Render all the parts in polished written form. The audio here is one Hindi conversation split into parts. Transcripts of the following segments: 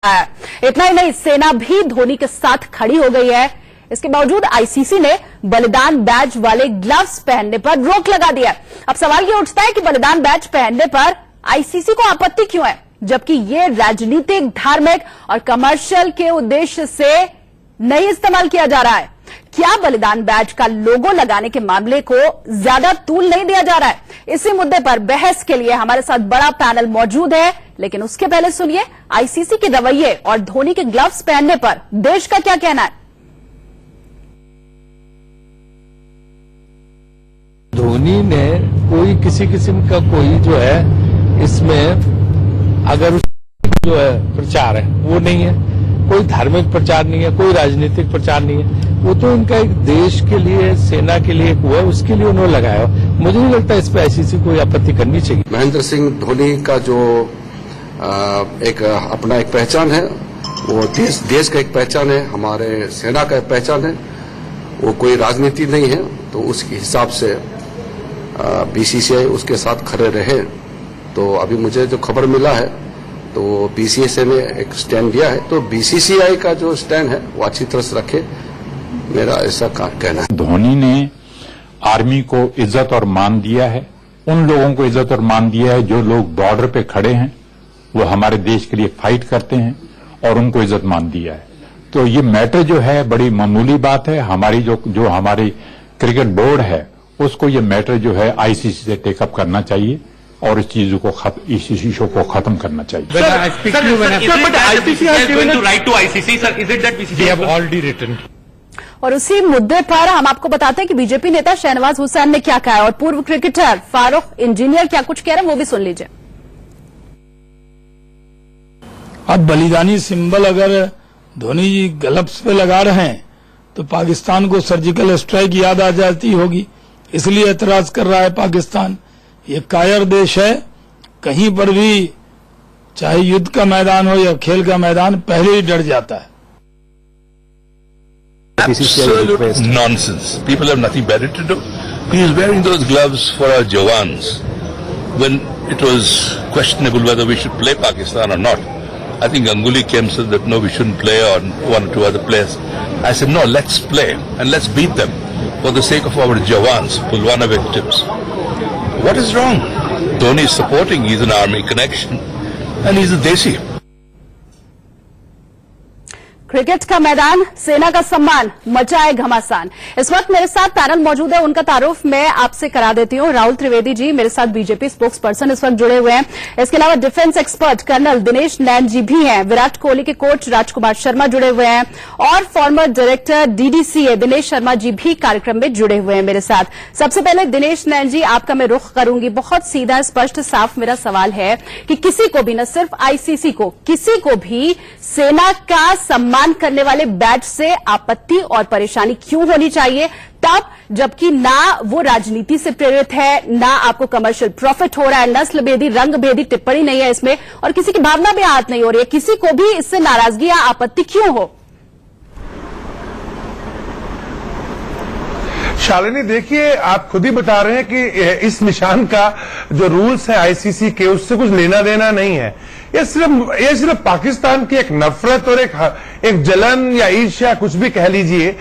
इतना ही नहीं, सेना भी धोनी के साथ खड़ी हो गई है। इसके बावजूद आईसीसी ने बलिदान बैज वाले ग्लव्स पहनने पर रोक लगा दिया। अब सवाल ये उठता है कि बलिदान बैज पहनने पर आईसीसी को आपत्ति क्यों है, जबकि ये राजनीतिक, धार्मिक और कमर्शियल के उद्देश्य से नहीं इस्तेमाल किया जा रहा है। क्या बलिदान बैज का लोगो लगाने के मामले को ज्यादा तूल नहीं दिया जा रहा है? इसी मुद्दे पर बहस के लिए हमारे साथ बड़ा पैनल मौजूद है, लेकिन उसके पहले सुनिए आईसीसी के रवैये और धोनी के ग्लव्स पहनने पर देश का क्या कहना है। धोनी ने कोई किसी किस्म का कोई जो है इसमें अगर जो है प्रचार है वो नहीं है, कोई धार्मिक प्रचार नहीं है, कोई राजनीतिक प्रचार नहीं है, वो तो उनका एक देश के लिए, सेना के लिए हुआ है, उसके लिए उन्होंने लगाया। मुझे नहीं लगता इस पर आईसीसी कोई आपत्ति करनी चाहिए। महेंद्र सिंह धोनी का जो एक अपना एक पहचान है, वो देश का एक पहचान है, हमारे सेना का एक पहचान है, वो कोई राजनीति नहीं है। तो उसके हिसाब से बीसीसीआई उसके साथ खड़े रहे। तो अभी मुझे जो खबर मिला है तो बीसीसीआई ने एक स्टैंड दिया है, तो बीसीसीआई का जो स्टैंड है वो अच्छी तरह से रखे, मेरा ऐसा कहना है। धोनी ने आर्मी को इज्जत और मान दिया है, उन लोगों को इज्जत और मान दिया है जो लोग बॉर्डर पे खड़े हैं, वो हमारे देश के लिए फाइट करते हैं और उनको इज्जत मान दिया है। तो ये मैटर जो है बड़ी मामूली बात है। हमारी जो हमारी क्रिकेट बोर्ड है उसको ये मैटर जो है आईसीसी से टेकअप करना चाहिए और इस चीजों को इस इशू को खत्म करना चाहिए। और उसी मुद्दे पर हम आपको बताते हैं कि बीजेपी नेता शहनवाज हुसैन ने क्या कहा है और पूर्व क्रिकेटर फारूक इंजीनियर क्या कुछ कह रहे हैं वो भी सुन लीजिए। अब बलिदानी सिंबल अगर धोनी जी ग्लव्स पे लगा रहे हैं तो पाकिस्तान को सर्जिकल स्ट्राइक याद आ जाती होगी, इसलिए एतराज कर रहा है पाकिस्तान। ये कायर देश है, कहीं पर भी चाहे युद्ध का मैदान हो या खेल का मैदान पहले ही डर जाता है। Absolute nonsense. People have nothing better to do. He is wearing those gloves for our Jawans when it was questionable whether we should play Pakistan or not. I think Ganguly came and said that no, we shouldn't play, or one or two other players. I said no, let's play and let's beat them for the sake of our Jawans, Pulwama victims. What is wrong? Dhoni is supporting, he's an army connection and he's a Desi. Cricket का मैदान, सेना का सम्मान, मचाए घमासान। इस वक्त मेरे साथ पैनल मौजूद है, उनका तारुफ मैं आपसे करा देती हूं। राहुल त्रिवेदी जी मेरे साथ बीजेपी स्पोक्स पर्सन इस वक्त जुड़े हुए हैं। इसके अलावा डिफेंस एक्सपर्ट कर्नल दिनेश नैन जी भी हैं। विराट कोहली के कोच राजकुमार शर्मा जुड़े हुए हैं और former director DDCA Dinesh Sharma ji भी कार्यक्रम में जुड़े हुए हैं मेरे साथ। सबसे पहले दिनेश नैन जी, आपका मैं रुख करूंगी। बहुत सीधा, स्पष्ट, साफ मेरा सवाल है कि किसी को भी, न सिर्फ आईसीसी को, किसी को भी सेना का सम्मान करने वाले बैच से आपत्ति और परेशानी क्यों होनी चाहिए, तब जबकि ना वो राजनीति से प्रेरित है, ना आपको कमर्शियल प्रॉफिट हो रहा है, नस्ल भेदी, रंग भेदी टिप्पणी नहीं है इसमें, और किसी की भावना भी आहत नहीं हो रही है, किसी को भी इससे नाराजगी या आपत्ति क्यों हो? शालिनी, देखिए, आप खुद ही बता रहे हैं कि इस निशान का जो रूल्स है आईसीसी के, उससे कुछ लेना देना नहीं है। ये सिर्फ पाकिस्तान की एक नफरत और एक जलन या ईर्ष्या, कुछ भी कह लीजिए,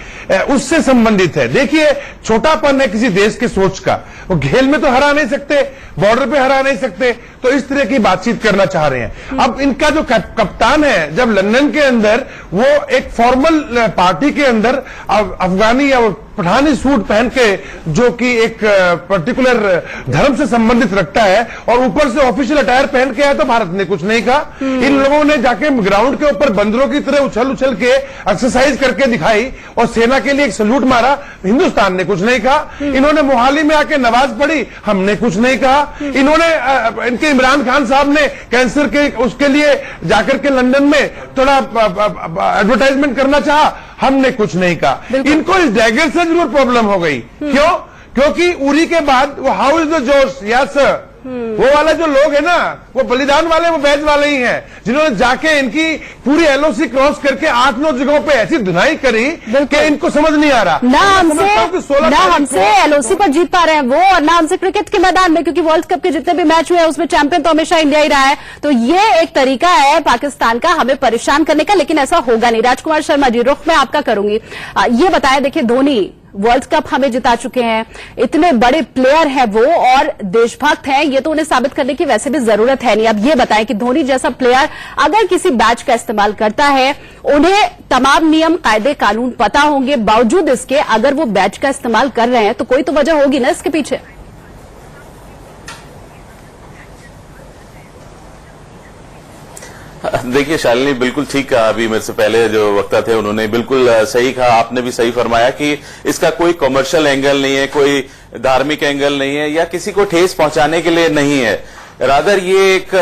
उससे संबंधित है। देखिए, छोटापन है किसी देश के सोच का। वो खेल में तो हरा नहीं सकते, बॉर्डर पे हरा नहीं सकते, तो इस तरह की बातचीत करना चाह रहे हैं। अब इनका जो कप्तान है, जब लंदन के अंदर वो एक फॉर्मल पार्टी के अंदर अफगानी या पठानी सूट पहन के, जो कि एक पर्टिकुलर धर्म से संबंधित रखता है, और ऊपर से ऑफिशियल अटायर पहन के आया, तो भारत ने कुछ नहीं कहा। इन लोगों ने जाके ग्राउंड के ऊपर बंदरों की तरह उछल उछल के एक्सरसाइज करके दिखाई और सेना के लिए एक सल्यूट मारा, हिंदुस्तान ने कुछ नहीं कहा। इन्होंने मोहाली में आके नमाज पढ़ी, हमने कुछ नहीं कहा। इन्होंने इनके इमरान खान साहब ने कैंसर के उसके लिए जाकर के लंदन में थोड़ा एडवर्टाइजमेंट करना चाहा, हमने कुछ नहीं कहा। इनको इस डैगर से जरूर प्रॉब्लम हो गई। क्यों? क्योंकि उरी के बाद वो हाउ इज द जोश, यस सर, वो वाला जो लोग है ना, वो बलिदान वाले, वो बैच वाले ही हैं, जिन्होंने जाके इनकी पूरी एलओसी क्रॉस करके 8-9 जगहों पे ऐसी धुनाई करी कि इनको समझ नहीं आ रहा। ना हमसे एलओसी पर जीत पा रहे हैं वो, और ना हमसे क्रिकेट के मैदान में, क्योंकि वर्ल्ड कप के जितने भी मैच हुए हैं उसमें चैंपियन तो हमेशा इंडिया ही रहा है। तो ये एक तरीका है पाकिस्तान का हमें परेशान करने का, लेकिन ऐसा होगा नहीं। राजकुमार शर्मा जी, रुख मैं आपका करूंगी, ये बताएं, देखिए धोनी वर्ल्ड कप हमें जिता चुके हैं, इतने बड़े प्लेयर हैं वो और देशभक्त हैं, ये तो उन्हें साबित करने की वैसे भी जरूरत है नहीं। अब ये बताएं कि धोनी जैसा प्लेयर अगर किसी बैच का इस्तेमाल करता है, उन्हें तमाम नियम कायदे कानून पता होंगे, बावजूद इसके अगर वो बैच का इस्तेमाल कर रहे हैं तो कोई तो वजह होगी ना इसके पीछे। देखिए शालिनी, बिल्कुल ठीक कहा। अभी मेरे से पहले जो वक्ता थे उन्होंने बिल्कुल सही कहा, आपने भी सही फरमाया कि इसका कोई कमर्शियल एंगल नहीं है, कोई धार्मिक एंगल नहीं है, या किसी को ठेस पहुंचाने के लिए नहीं है। रादर ये एक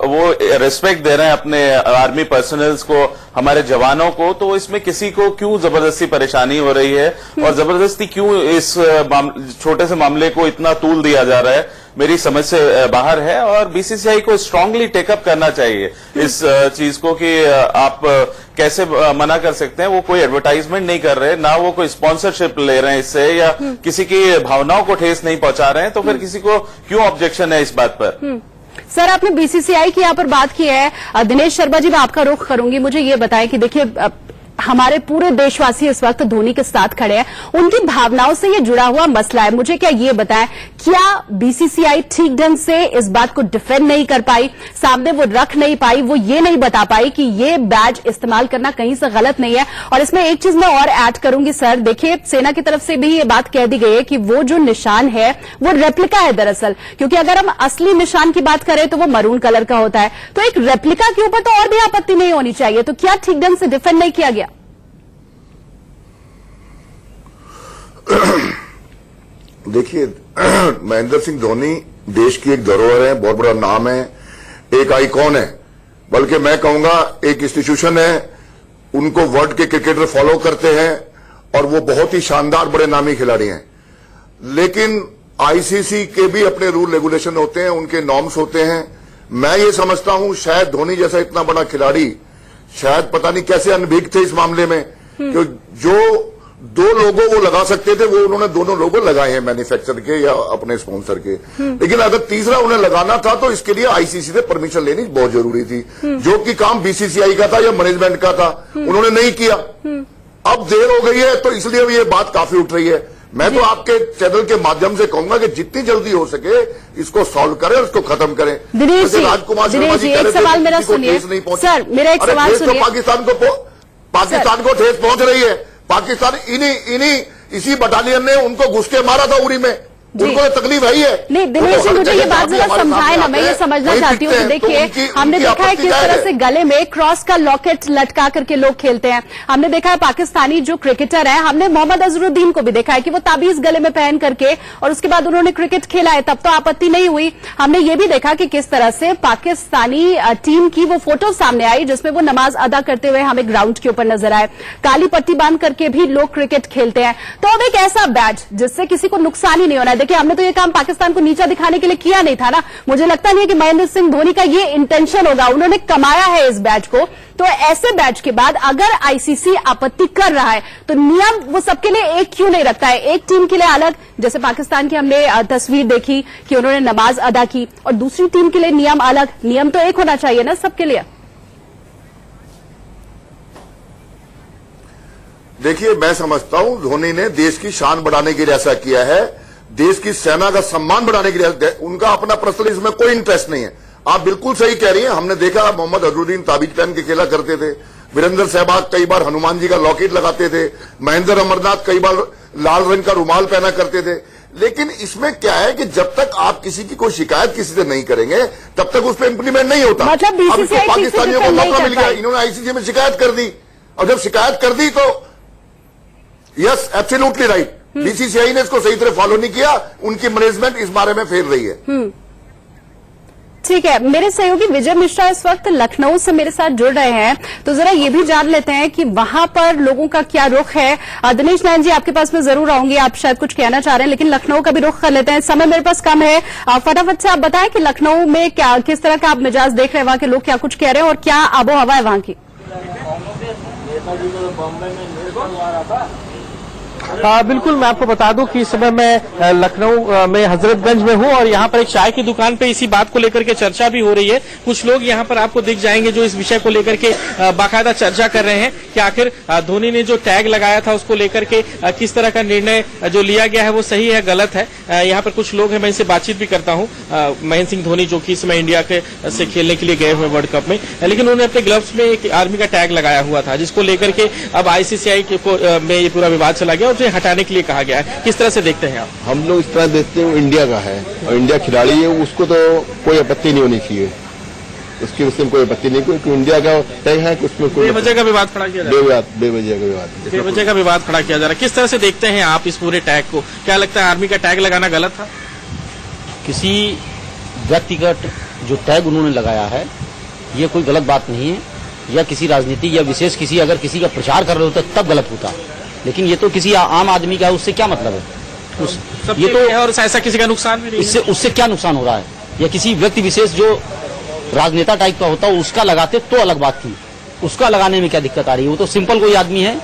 वो रिस्पेक्ट दे रहे हैं अपने आर्मी पर्सनल्स को, हमारे जवानों को, तो इसमें किसी को क्यों जबरदस्ती परेशानी हो रही है और जबरदस्ती क्यों इस छोटे से मामले को इतना तूल दिया जा रहा है, मेरी समझ से बाहर है। और बीसीसीआई को स्ट्रांगली टेकअप करना चाहिए इस चीज को कि आप कैसे मना कर सकते हैं। वो कोई एडवर्टाइजमेंट नहीं कर रहे, ना वो कोई स्पॉन्सरशिप ले रहे हैं इससे, या किसी की भावनाओं को ठेस नहीं पहुंचा रहे हैं, तो फिर किसी को क्यों ऑब्जेक्शन है इस बात पर। सर, आपने बीसीसीआई की यहाँ पर बात की है। दिनेश शर्मा जी, मैं आपका रुख करूंगी, मुझे ये बताएं कि देखिए हमारे पूरे देशवासी इस वक्त धोनी के साथ खड़े हैं, उनकी भावनाओं से ये जुड़ा हुआ मसला है। मुझे क्या ये बताएं, क्या बीसीसीआई ठीक ढंग से इस बात को डिफेंड नहीं कर पाई, सामने वो रख नहीं पाई, वो ये नहीं बता पाई कि ये बैज इस्तेमाल करना कहीं से गलत नहीं है। और इसमें एक चीज मैं और ऐड करूंगी सर, देखिए सेना की तरफ से भी ये बात कह दी गई है कि वो जो निशान है वो रेप्लिका है दरअसल, क्योंकि अगर हम असली निशान की बात करें तो वो मरून कलर का होता है, तो एक रेप्लिका के ऊपर तो और भी आपत्ति नहीं होनी चाहिए। तो क्या ठीक ढंग से डिफेंड नहीं किया गया? देखिए, महेंद्र सिंह धोनी देश की एक धरोहर है, बहुत बड़ा नाम है, एक आइकॉन है, बल्कि मैं कहूंगा एक इंस्टीट्यूशन है। उनको वर्ल्ड के क्रिकेटर फॉलो करते हैं और वो बहुत ही शानदार बड़े नामी खिलाड़ी हैं। लेकिन आईसीसी के भी अपने रूल रेगुलेशन होते हैं, उनके नॉर्म्स होते हैं। मैं ये समझता हूं शायद धोनी जैसा इतना बड़ा खिलाड़ी शायद पता नहीं कैसे अनभिज्ञ थे इस मामले में, कि जो 2 लोगो वो लगा सकते थे वो उन्होंने दोनों लोगो लगाए हैं, मैन्युफैक्चरर के या अपने स्पॉन्सर के। लेकिन अगर तीसरा उन्हें लगाना था तो इसके लिए आईसीसी से परमिशन लेनी बहुत जरूरी थी, जो कि काम बीसीसीआई का था या मैनेजमेंट का था, उन्होंने नहीं किया। अब देर हो गई है तो इसलिए ये बात काफी उठ रही है। मैं तो आपके चैनल के माध्यम से कहूंगा कि जितनी जल्दी हो सके इसको सॉल्व करें और इसको खत्म करें। दिनेश जी, राजकुमार शर्मा जी कह रहे थे सवाल मेरा सुनिए सर, मेरा एक सवाल सुनिए। पाकिस्तान को ठेस पहुंच रही है। पाकिस्तान इसी बटालियन ने उनको घुस के मारा था उरी में, उनको तो तकलीफ है ही है। नहीं दिनेश जी, मुझे ये बात जरा समझाए ना, मैं ये समझना चाहती हूँ कि देखिए हमने देखा है किस तरह से गले में क्रॉस का लॉकेट लटका करके लोग खेलते हैं। हमने देखा है पाकिस्तानी जो क्रिकेटर है, हमने मोहम्मद अजहरुद्दीन को भी देखा है कि वो ताबीज गले में पहन करके और उसके बाद उन्होंने क्रिकेट खेला है, तब तो आपत्ति नहीं हुई। हमने ये भी देखा कि किस तरह से पाकिस्तानी टीम की वो फोटो सामने आई जिसमें वो नमाज अदा करते हुए हमें ग्राउंड के ऊपर नजर आए। काली पट्टी बांध करके भी लोग क्रिकेट खेलते हैं। तो अब एक ऐसा बैच जिससे किसी को नुकसान ही नहीं होना है। देखिए हमने तो ये काम पाकिस्तान को नीचा दिखाने के लिए किया नहीं था ना। मुझे लगता नहीं है कि महेंद्र सिंह धोनी का ये इंटेंशन होगा, उन्होंने कमाया है इस बैच को। तो ऐसे बैच के बाद अगर आईसीसी आपत्ति कर रहा है तो नियम वो सबके लिए एक क्यों नहीं रखता है, एक टीम के लिए अलग, जैसे पाकिस्तान की हमने तस्वीर देखी कि उन्होंने नमाज अदा की, और दूसरी टीम के लिए नियम अलग। नियम तो एक होना चाहिए ना सबके लिए। देखिए, मैं समझता हूं धोनी ने देश की शान बढ़ाने के लिए ऐसा किया है, देश की सेना का सम्मान बढ़ाने के लिए। उनका अपना पर्सनल इसमें कोई इंटरेस्ट नहीं है। आप बिल्कुल सही कह रही हैं। हमने देखा मोहम्मद अजहरुद्दीन ताबीज पहन के खेला करते थे, वीरेंद्र सहवाग कई बार हनुमान जी का लॉकेट लगाते थे, महेंद्र अमरनाथ कई बार लाल रंग का रुमाल पहना करते थे। लेकिन इसमें क्या है कि जब तक आप किसी की कोई शिकायत किसी से नहीं करेंगे तब तक उस पर इंप्लीमेंट नहीं होता। मतलब अब तो पाकिस्तानियों को मौका मिल गया, इन्होंने आईसीसी में शिकायत कर दी, और जब शिकायत कर दी तो यस एब्सोल्युटली राइट, बीसीसीआई ने इसको सही तरह फॉलो नहीं किया, उनकी मैनेजमेंट इस बारे में फेल रही है। ठीक है, मेरे सहयोगी विजय मिश्रा इस वक्त लखनऊ से मेरे साथ जुड़ रहे हैं, तो जरा ये भी जान लेते हैं कि वहां पर लोगों का क्या रुख है। दिनेश नयन जी, आपके पास मैं जरूर आऊंगी, आप शायद कुछ कहना चाह रहे हैं, लेकिन लखनऊ का भी रुख कर लेते हैं। समय मेरे पास कम है, फटाफट से आप बताएं कि लखनऊ में क्या, किस तरह का आप मिजाज देख रहे हैं, वहां के लोग क्या कुछ कह रहे हैं और क्या आबो हवा है वहां की। बिल्कुल, मैं आपको बता दूं कि इस समय मैं लखनऊ में हजरतगंज में हूं और यहाँ पर एक चाय की दुकान पे इसी बात को लेकर के चर्चा भी हो रही है। कुछ लोग यहाँ पर आपको दिख जाएंगे जो इस विषय को लेकर के बाकायदा चर्चा कर रहे हैं कि आखिर धोनी ने जो टैग लगाया था उसको लेकर के किस तरह का निर्णय जो लिया गया है वो सही है, गलत है। यहाँ पर कुछ लोग हैं, मैं इनसे बातचीत भी करता हूँ। महेंद्र सिंह धोनी जो कि इस समय इंडिया के से खेलने के लिए गए हुए वर्ल्ड कप में, लेकिन उन्होंने अपने ग्लव्स में एक आर्मी का टैग लगाया हुआ था, जिसको लेकर के अब आईसीसीआई में ये पूरा विवाद चला गया और उसे हटाने के लिए कहा गया है। किस तरह से देखते हैं आप? हम लोग इस तरह देखते हैं, इंडिया का है और इंडिया खिलाड़ी है, उसको तो कोई आपत्ति नहीं होनी चाहिए, उसकी उसमें कोई आपत्ति नहीं, क्योंकि इंडिया का टैग है कि उसमें कोई बेवजह का विवाद खड़ा किया जा रहा है। बेवजह का विवाद खड़ा किया जा रहा है। किस तरह से देखते हैं आप इस पूरे टैग को? क्या लगता है आर्मी का टैग लगाना गलत था? किसी व्यक्तिगत जो टैग उन्होंने लगाया है ये कोई गलत बात नहीं है, या किसी राजनीति या विशेष किसी अगर किसी का प्रचार कर रहे होते तब गलत होता, लेकिन ये तो किसी आम आदमी का, उससे क्या मतलब है? ये तो है और ऐसा किसी का नुकसान भी नहीं है। उससे क्या नुकसान हो रहा है? या किसी व्यक्ति विशेष जो राजनेता टाइप का होता है उसका लगाते तो अलग बात थी, उसका लगाने में क्या दिक्कत आ रही है? वो तो सिंपल कोई आदमी है,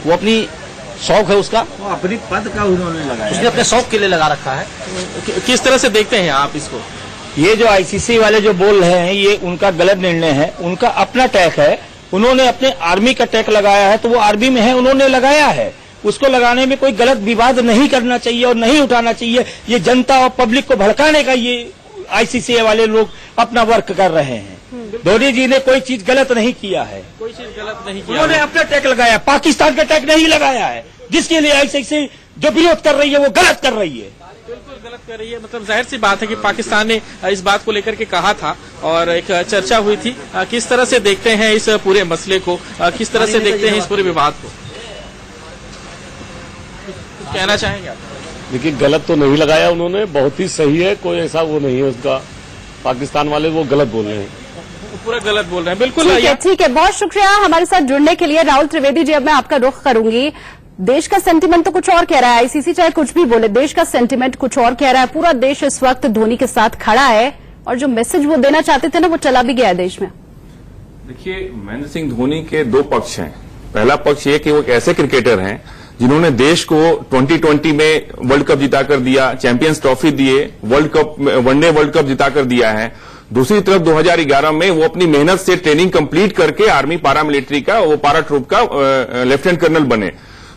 वो अपनी शौक है उसका, वो अपनी पद का उन्होंने लगाया, उसने अपने शौक के लिए लगा रखा है। किस तरह से देखते हैं आप इसको? ये जो आईसीसी वाले जो बोल रहे हैं ये उनका गलत निर्णय है, उनका अपना टैग है, उन्होंने अपने आर्मी का टैग लगाया है तो वो आर्मी में है, उन्होंने लगाया है, उसको लगाने में कोई गलत विवाद नहीं करना चाहिए और नहीं उठाना चाहिए। ये जनता और पब्लिक को भड़काने का ये आईसीसी वाले लोग अपना वर्क कर रहे हैं। धोनी जी ने कोई चीज गलत नहीं किया है, कोई चीज गलत नहीं किया, उन्होंने अपना टैग लगाया, पाकिस्तान का टैग नहीं लगाया है, जिसके लिए आईसीसी जो विरोध कर रही है वो गलत कर रही है। बिल्कुल गलत कर रही है। मतलब जाहिर सी बात है कि पाकिस्तान ने इस बात को लेकर के कहा था और एक चर्चा हुई थी। किस तरह से देखते हैं इस पूरे मसले को, किस तरह से देखते हैं इस पूरे विवाद को? कहना चाहेंगे आप? देखिए, गलत तो नहीं लगाया उन्होंने, बहुत ही सही है, कोई ऐसा वो नहीं है उसका। पाकिस्तान वाले वो गलत बोल रहे हैं, पूरा गलत बोल रहे हैं। बिल्कुल ठीक है, बहुत शुक्रिया हमारे साथ जुड़ने के लिए राहुल त्रिवेदी जी। अब मैं आपका रुख करूंगी। देश का सेंटीमेंट तो कुछ और कह रहा है, आईसीसी चाहे कुछ भी बोले, देश का सेंटीमेंट कुछ और कह रहा है। पूरा देश इस वक्त धोनी के साथ खड़ा है और जो मैसेज वो देना चाहते थे ना वो चला भी गया है देश में। देखिए, महेंद्र सिंह धोनी के दो पक्ष हैं। पहला पक्ष ये कि वो एक ऐसे क्रिकेटर हैं जिन्होंने देश को 2020 में वर्ल्ड कप जिताकर दिया, चैंपियंस ट्रॉफी दिए, world cup one day world cup जिताकर दिया है। दूसरी तरफ 2011 में वो अपनी मेहनत से ट्रेनिंग कंप्लीट करके आर्मी पारामिलिट्री का, वो पारा ट्रूप का लेफ्टिनेंट कर्नल बने।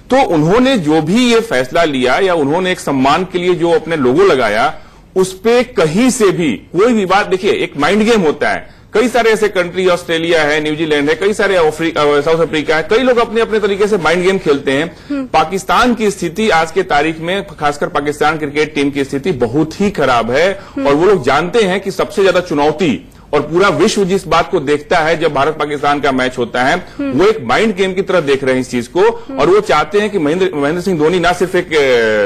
तो उन्होंने जो भी ये फैसला लिया या उन्होंने एक सम्मान के लिए जो अपने लोगो लगाया, उस पे कहीं से भी कोई विवाद, देखिए एक माइंड गेम होता है। कई सारे ऐसे कंट्री, ऑस्ट्रेलिया है, न्यूजीलैंड है, कई सारे साउथ अफ्रीका है, कई लोग अपने अपने तरीके से माइंड गेम खेलते हैं। पाकिस्तान की स्थिति आज के तारीख में, खासकर पाकिस्तान क्रिकेट टीम की स्थिति बहुत ही खराब है और वो लोग जानते हैं कि सबसे ज्यादा चुनौती और पूरा विश्व जिस बात को देखता है जब भारत पाकिस्तान का मैच होता है, वो एक माइंड गेम की तरह देख रहे हैं इस चीज को और वो चाहते हैं कि महेंद्र सिंह धोनी ना सिर्फ एक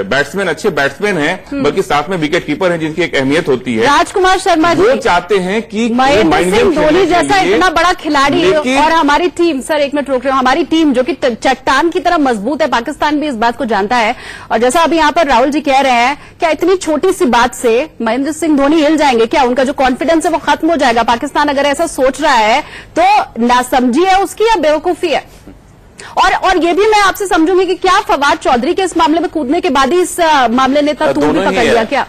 बैट्समैन, अच्छे बैट्समैन हैं, बल्कि साथ में विकेट कीपर हैं जिनकी एक अहमियत होती है। राजकुमार शर्मा जी, वो चाहते हैं कि महेंद्र सिंह धोनी जैसा इतना बड़ा खिलाड़ी और हमारी टीम, सर एक मिनट रोक रहे हो, हमारी टीम जो कि चट्टान की तरह मजबूत है, पाकिस्तान भी इस बात को जानता है और जैसा अभी यहाँ पर राहुल जी कह रहे हैं, क्या इतनी छोटी सी बात से महेंद्र सिंह धोनी हिल जाएंगे? क्या उनका जो कॉन्फिडेंस है वो खत्म हो जाएगा? पाकिस्तान अगर ऐसा सोच रहा है तो नासमझी है उसकी या बेवकूफी है? और ये भी मैं आपसे समझूंगी कि क्या फवाद चौधरी के इस मामले में कूदने के बाद ही इस मामले ने तूल भी पकड़ लिया क्या?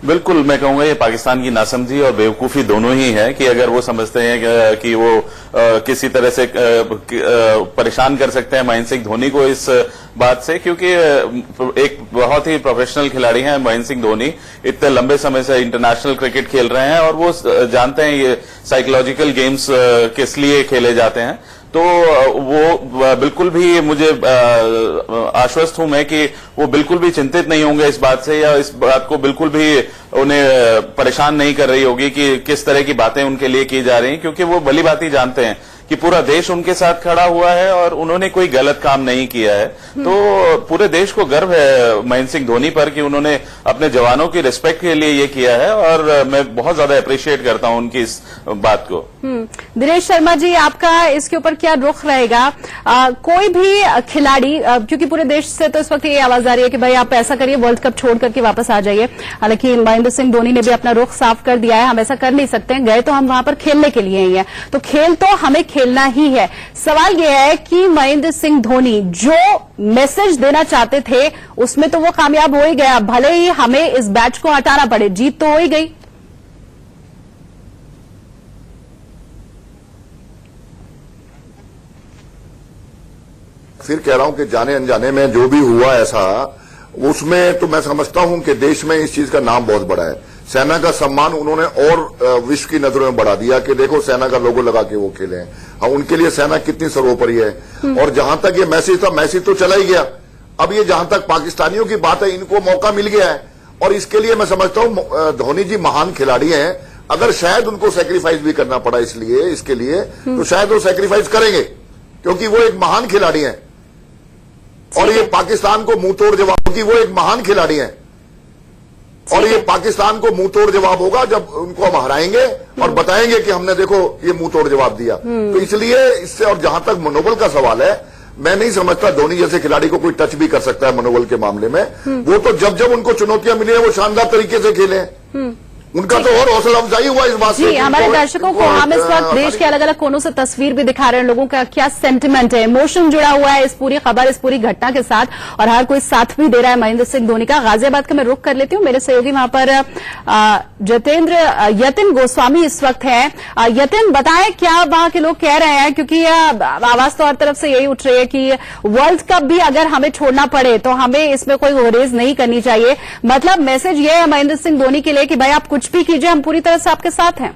बिल्कुल, मैं कहूंगा ये पाकिस्तान की नासमझी और बेवकूफी दोनों ही है कि अगर वो समझते हैं कि वो किसी तरह से परेशान कर सकते हैं महेंद्र सिंह धोनी को इस बात से, क्योंकि एक बहुत ही प्रोफेशनल खिलाड़ी हैं महेंद्र सिंह धोनी, इतने लंबे समय से इंटरनेशनल क्रिकेट खेल रहे हैं और वो जानते हैं ये साइकोलॉजिकल गेम्स किस लिए खेले जाते हैं। तो वो बिल्कुल भी, मुझे आश्वस्त हूं मैं कि वो बिल्कुल भी चिंतित नहीं होंगे इस बात से या इस बात को बिल्कुल भी उन्हें परेशान नहीं कर रही होगी कि किस तरह की बातें उनके लिए की जा रही हैं, क्योंकि वो भली बात ही जानते हैं कि पूरा देश उनके साथ खड़ा हुआ है और उन्होंने कोई गलत काम नहीं किया है। तो पूरे देश को गर्व है महेंद्र सिंह धोनी पर कि उन्होंने अपने जवानों की रिस्पेक्ट के लिए ये किया है और मैं बहुत ज्यादा अप्रिशिएट करता हूं उनकी इस बात को। दिनेश शर्मा जी, आपका इसके ऊपर क्या रुख रहेगा? कोई भी खिलाड़ी, क्योंकि पूरे देश से तो इस वक्त ये आवाज आ रही है कि भाई आप ऐसा करिए, वर्ल्ड कप छोड़ करके वापस आ जाइए। हालांकि महेंद्र सिंह धोनी ने भी अपना रुख साफ कर दिया है, हम ऐसा कर नहीं सकते, गए तो हम वहां पर खेलने के लिए ही है, तो खेल तो हमें खेलना ही है। सवाल यह है कि महेंद्र सिंह धोनी जो मैसेज देना चाहते थे उसमें तो वो कामयाब हो ही गया, भले ही हमें इस बैच को हटाना पड़े, जीत तो हो ही गई। फिर कह रहा हूं कि जाने अनजाने में जो भी हुआ ऐसा, उसमें तो मैं समझता हूं कि देश में इस चीज का नाम बहुत बड़ा है। सेना का सम्मान उन्होंने और विश्व की नजरों में बढ़ा दिया कि देखो सेना का लोगो लगा के वो खेले हैं। हाँ, उनके लिए सेना कितनी सर्वोपरि है। और जहां तक ये मैसेज था, मैसेज तो चला ही गया। अब ये जहां तक पाकिस्तानियों की बात है, इनको मौका मिल गया है और इसके लिए मैं समझता हूं धोनी जी महान खिलाड़ी हैं। अगर शायद उनको सेक्रीफाइस भी करना पड़ा इसलिए इसके लिए, तो शायद वो सेक्रीफाइस करेंगे क्योंकि वो एक महान खिलाड़ी हैं और ये पाकिस्तान को मुंह तोड़ जवाब, क्योंकि वो एक महान खिलाड़ी हैं और ये पाकिस्तान को मुंह तोड़ जवाब होगा जब उनको हम हराएंगे और बताएंगे कि हमने देखो ये मुंह तोड़ जवाब दिया। तो इसलिए इससे, और जहां तक मनोबल का सवाल है, मैं नहीं समझता धोनी जैसे खिलाड़ी को कोई टच भी कर सकता है मनोबल के मामले में। वो तो जब जब उनको चुनौतियां मिली है वो शानदार तरीके से खेले हैं। उनका तो और हौसला अफजाई हुआ इस बात से। जी, हमारे दर्शकों को हम इस वक्त देश के अलग अलग कोनों से तस्वीर भी दिखा रहे हैं, लोगों का क्या सेंटिमेंट है, इमोशन जुड़ा हुआ है इस पूरी खबर, इस पूरी घटना के साथ, और हर कोई साथ भी दे रहा है महेंद्र सिंह धोनी का। गाजियाबाद का मैं रुख कर लेती हूँ, मेरे सहयोगी वहां पर यतिन गोस्वामी इस वक्त है। यतिन, बताएं क्या वहां के लोग कह रहे हैं, क्योंकि आवाज तो हर तरफ से यही उठ रही है कि वर्ल्ड कप भी अगर हमें छोड़ना पड़े तो हमें इसमें कोई गुरेज नहीं करनी चाहिए। मतलब मैसेज ये है महेंद्र सिंह धोनी के लिए कि भाई आप कुछ भी कीजिए, हम पूरी तरह से आपके साथ हैं।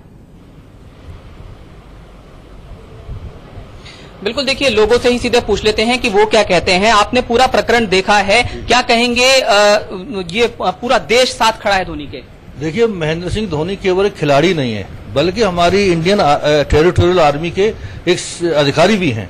बिल्कुल, देखिए लोगों से ही सीधे पूछ लेते हैं कि वो क्या कहते हैं। आपने पूरा प्रकरण देखा है, क्या कहेंगे? ये पूरा देश साथ खड़ा है धोनी के। देखिए, महेंद्र सिंह धोनी केवल एक खिलाड़ी नहीं है, बल्कि हमारी इंडियन टेरिटोरियल आर्मी के एक अधिकारी भी हैं।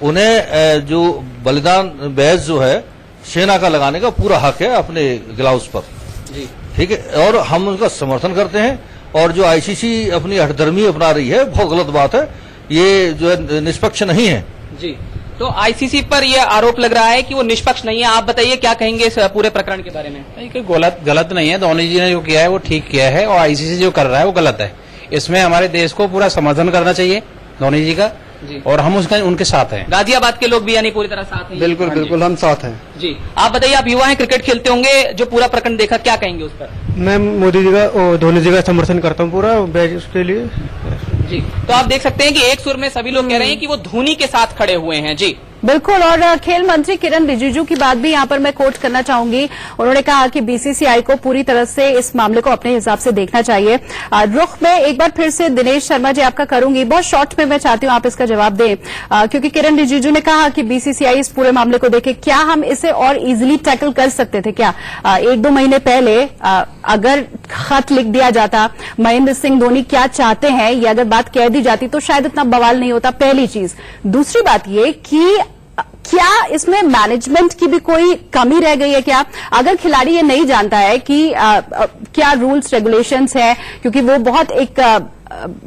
उन्हें जो बलिदान बैज जो है सेना का लगाने का पूरा हक है अपने ग्लाउस पर। जी, ठीक है, और हम उनका समर्थन करते हैं। और जो आईसीसी अपनी हठधर्मी अपना रही है, बहुत गलत बात है, ये जो है निष्पक्ष नहीं है। जी, तो आईसीसी पर यह आरोप लग रहा है कि वो निष्पक्ष नहीं है। आप बताइए क्या कहेंगे इस पूरे प्रकरण के बारे में? गलत नहीं है, धोनी जी ने जो किया है वो ठीक किया है और आईसीसी जो कर रहा है वो गलत है। इसमें हमारे देश को पूरा समर्थन करना चाहिए धोनी जी का जी, और हम उनके साथ हैं। गाजियाबाद के लोग भी यानी पूरी तरह साथ हैं? बिल्कुल बिल्कुल, हम साथ हैं जी। आप बताइए, आप युवा हैं, क्रिकेट खेलते होंगे, जो पूरा प्रकरण देखा, क्या कहेंगे उस पर? मैं मोदी जी का, धोनी जी का समर्थन करता हूँ पूरा बैच उसके लिए जी। तो आप देख सकते हैं कि एक सुर में सभी लोग कह रहे हैं कि वो धोनी के साथ खड़े हुए हैं। जी बिल्कुल, और खेल मंत्री किरण रिजिजू की बात भी यहां पर मैं कोट करना चाहूंगी। उन्होंने कहा कि बीसीसीआई को पूरी तरह से इस मामले को अपने हिसाब से देखना चाहिए। रुख में एक बार फिर से दिनेश शर्मा जी आपका करूंगी, बहुत शॉर्ट में मैं चाहती हूं आप इसका जवाब दें, क्योंकि किरण रिजिजू ने कहा कि बीसीसीआई इस पूरे मामले को देखे। क्या हम इसे और इजीली टैकल कर सकते थे? क्या 1-2 महीने पहले अगर खत लिख दिया जाता महेंद्र सिंह धोनी क्या चाहते हैं, ये अगर बात कह दी जाती तो शायद इतना बवाल नहीं होता, पहली चीज। दूसरी बात ये कि क्या इसमें मैनेजमेंट की भी कोई कमी रह गई है क्या? अगर खिलाड़ी ये नहीं जानता है कि क्या रूल्स रेगुलेशंस है, क्योंकि वो बहुत एक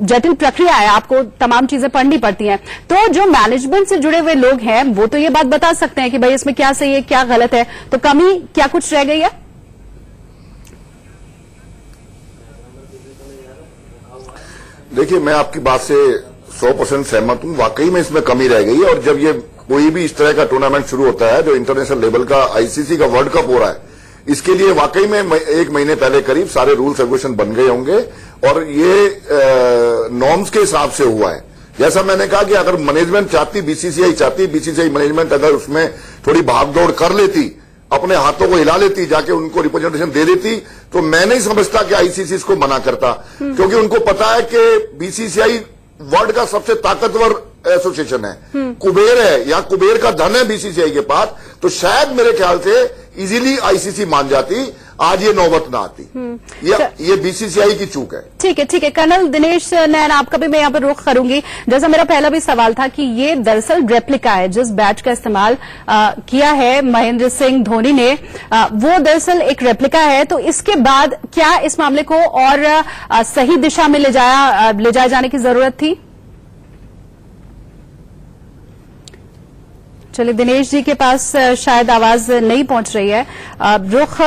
जटिल प्रक्रिया है, आपको तमाम चीजें पढ़नी पड़ती हैं, तो जो मैनेजमेंट से जुड़े हुए लोग हैं वो तो ये बात बता सकते हैं कि भाई इसमें क्या सही है क्या गलत है, तो कमी क्या कुछ रह गई है? देखिए, मैं आपकी बात से 100% सहमत हूं, वाकई में इसमें कमी रह गई है। और जब ये कोई भी इस तरह का टूर्नामेंट शुरू होता है जो इंटरनेशनल लेवल का आईसीसी का वर्ल्ड कप हो रहा है, इसके लिए वाकई में 1 महीने पहले करीब सारे रूल्स रेगुलेशन बन गए होंगे और ये नॉर्म्स के हिसाब से हुआ है। जैसा मैंने कहा कि अगर मैनेजमेंट चाहती, बीसीसीआई चाहती, बीसीसीआई मैनेजमेंट अगर उसमें थोड़ी भागदौड़ कर लेती, अपने हाथों को हिला लेती, जाके उनको रिप्रेजेंटेशन दे देती, तो मैं नहीं समझता कि आईसीसी इसको मना करता, क्योंकि उनको पता है कि बीसीसीआई वर्ल्ड का सबसे ताकतवर एसोसिएशन है, कुबेर है, या कुबेर का धन है बीसीसीआई के पास। तो शायद मेरे ख्याल से इजीली आईसीसी मान जाती, आज ये नौबत ना आती। ये बीसीसीआई की चूक है। ठीक है कर्नल दिनेश नैन, आपका भी मैं यहाँ पर रुख करूंगी। जैसा मेरा पहला भी सवाल था कि ये दरअसल रेप्लिका है, जिस बैच का इस्तेमाल किया है महेंद्र सिंह धोनी ने, वो दरअसल एक रेप्लिका है। तो इसके बाद क्या इस मामले को और सही दिशा में ले जाए जाने की जरूरत थी? चलिए, दिनेश जी के पास शायद आवाज नहीं पहुंच रही है। रुख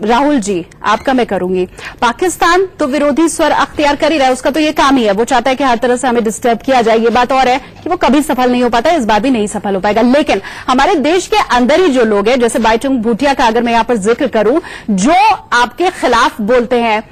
राहुल जी आपका मैं करूंगी। पाकिस्तान तो विरोधी स्वर अख्तियार कर ही रहा है, उसका तो ये काम ही है, वो चाहता है कि हर तरह से हमें डिस्टर्ब किया जाए। ये बात और है कि वो कभी सफल नहीं हो पाता, इस बार भी नहीं सफल हो पाएगा। लेकिन हमारे देश के अंदर ही जो लोग हैं, जैसे बाईचुंग भूटिया का अगर मैं यहां पर जिक्र करूं, जो आपके खिलाफ बोलते हैं,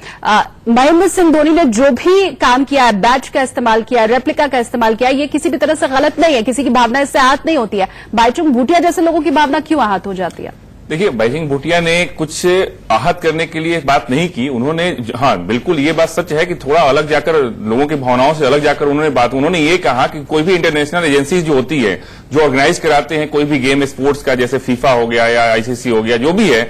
महेंद्र सिंह धोनी ने जो भी काम किया है, बैच का इस्तेमाल किया, रेप्लिका का इस्तेमाल किया, ये किसी भी तरह से गलत नहीं है, किसी की भावना इससे आहत नहीं होती है। बाईचुंग भूटिया जैसे लोगों की भावना क्यों आहत हो जाती है? देखिए, बाईचुंग भूटिया ने कुछ आहत करने के लिए बात नहीं की। उन्होंने, हाँ बिल्कुल ये बात सच है कि थोड़ा अलग जाकर, लोगों की भावनाओं से अलग जाकर उन्होंने ये कहा कि कोई भी इंटरनेशनल एजेंसी जो होती है, जो ऑर्गेनाइज कराते हैं कोई भी गेम स्पोर्ट्स का, जैसे फीफा हो गया या आईसीसी हो गया, जो भी है,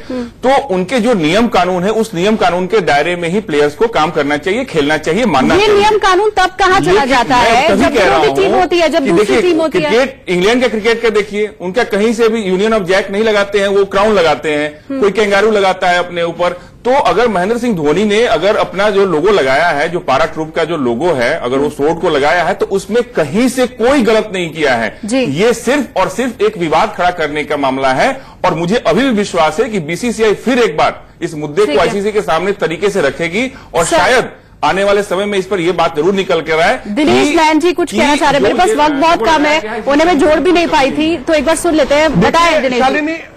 तो उनके जो नियम कानून है, उस नियम कानून के दायरे में ही प्लेयर्स को काम करना चाहिए, खेलना चाहिए, मानना चाहिए। नियम कानून तब कहाँ चला जाता है जब विरोधी टीम होती है, जब दूसरी टीम होती है। क्रिकेट, इंग्लैंड का क्रिकेट का देखिए, उनका कहीं से भी यूनियन ऑफ जैक नहीं लगाते हैं, वो क्राउन लगाते हैं, कोई कैंगारू लगाता है अपने ऊपर। तो अगर महेंद्र सिंह धोनी ने अगर अपना जो लोगो लगाया है, जो पारा ट्रूप का जो लोगो है, अगर वो सोर्ड को लगाया है, तो उसमें कहीं से कोई गलत नहीं किया है। ये सिर्फ और सिर्फ एक विवाद खड़ा करने का मामला है। और मुझे अभी भी विश्वास है कि बीसीसीआई फिर एक बार इस मुद्दे को आईसीसी के सामने तरीके से रखेगी और शायद आने वाले समय में इस पर यह बात जरूर निकल कर आए। दिनेश नैन जी कुछ कहना चाह रहे हैं, मेरे पास वक्त बहुत कम है, उन्हें मैं जोड़ भी नहीं पाई थी, तो एक बार सुन लेते हैं। बताएं दिनेश।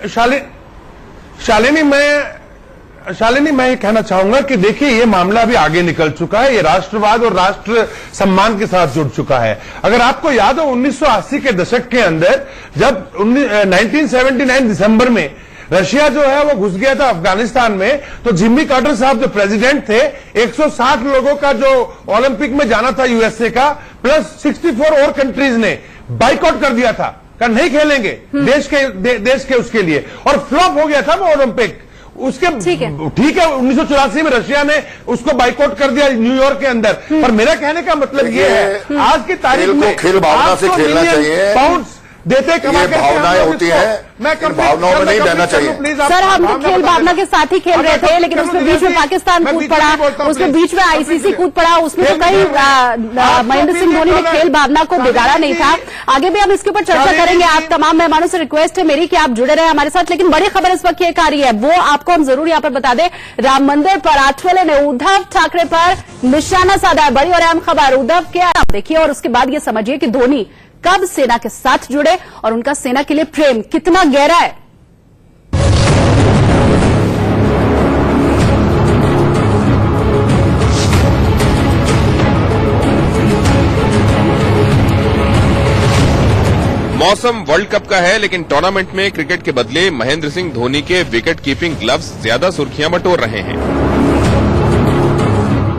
शालिनी, मैं ये कहना चाहूंगा कि देखिए, ये मामला अभी आगे निकल चुका है, ये राष्ट्रवाद और राष्ट्र सम्मान के साथ जुड़ चुका है। अगर आपको याद हो 1980 के दशक के अंदर, जब 1979 दिसंबर में रशिया जो है वो घुस गया था अफगानिस्तान में, तो जिम्मी कार्टर साहब जो प्रेसिडेंट थे, 160 लोगों का जो ओलंपिक में जाना था यूएसए का, प्लस 64 और कंट्रीज ने बाइकआउट कर दिया था, कि नहीं खेलेंगे देश के उसके लिए, और फ्लॉप हो गया था वो ओलंपिक। उसके ठीक है 1984 में रशिया ने उसको बाइकआउट कर दिया न्यूयॉर्क के अंदर। पर मेरा कहने का मतलब ये है, आज की तारीख में खेल भावना से खेलना चाहिए, पाउंड्स देते कमा के भावनाएं होती है, मैं भावनाओं में नहीं रहना चाहिए। सर, हम खेल भावना के साथ ही खेल रहे थे, लेकिन उसमें बीच में पाकिस्तान कूद पड़ा, उसमें बीच में आईसीसी कूद पड़ा, उसमें तो कई महेंद्र सिंह धोनी ने खेल भावना को बिगाड़ा नहीं था। आगे भी हम इसके ऊपर चर्चा करेंगे। आप तमाम मेहमानों से रिक्वेस्ट है मेरी कि आप जुड़े रहे हमारे साथ। लेकिन बड़ी खबर इस वक्त ये आ रही है, वो आपको हम जरूर यहाँ पर बता दें। राम मंदिर पर आठवले ने उद्धव ठाकरे पर निशाना साधा है। बड़ी और अहम खबर उद्धव के देखिए, और उसके बाद ये समझिए कि धोनी कब सेना के साथ जुड़े और उनका सेना के लिए प्रेम कितना गहरा है। मौसम वर्ल्ड कप का है, लेकिन टूर्नामेंट में क्रिकेट के बदले महेंद्र सिंह धोनी के विकेट कीपिंग ग्लव्स ज्यादा सुर्खियां बटोर रहे हैं।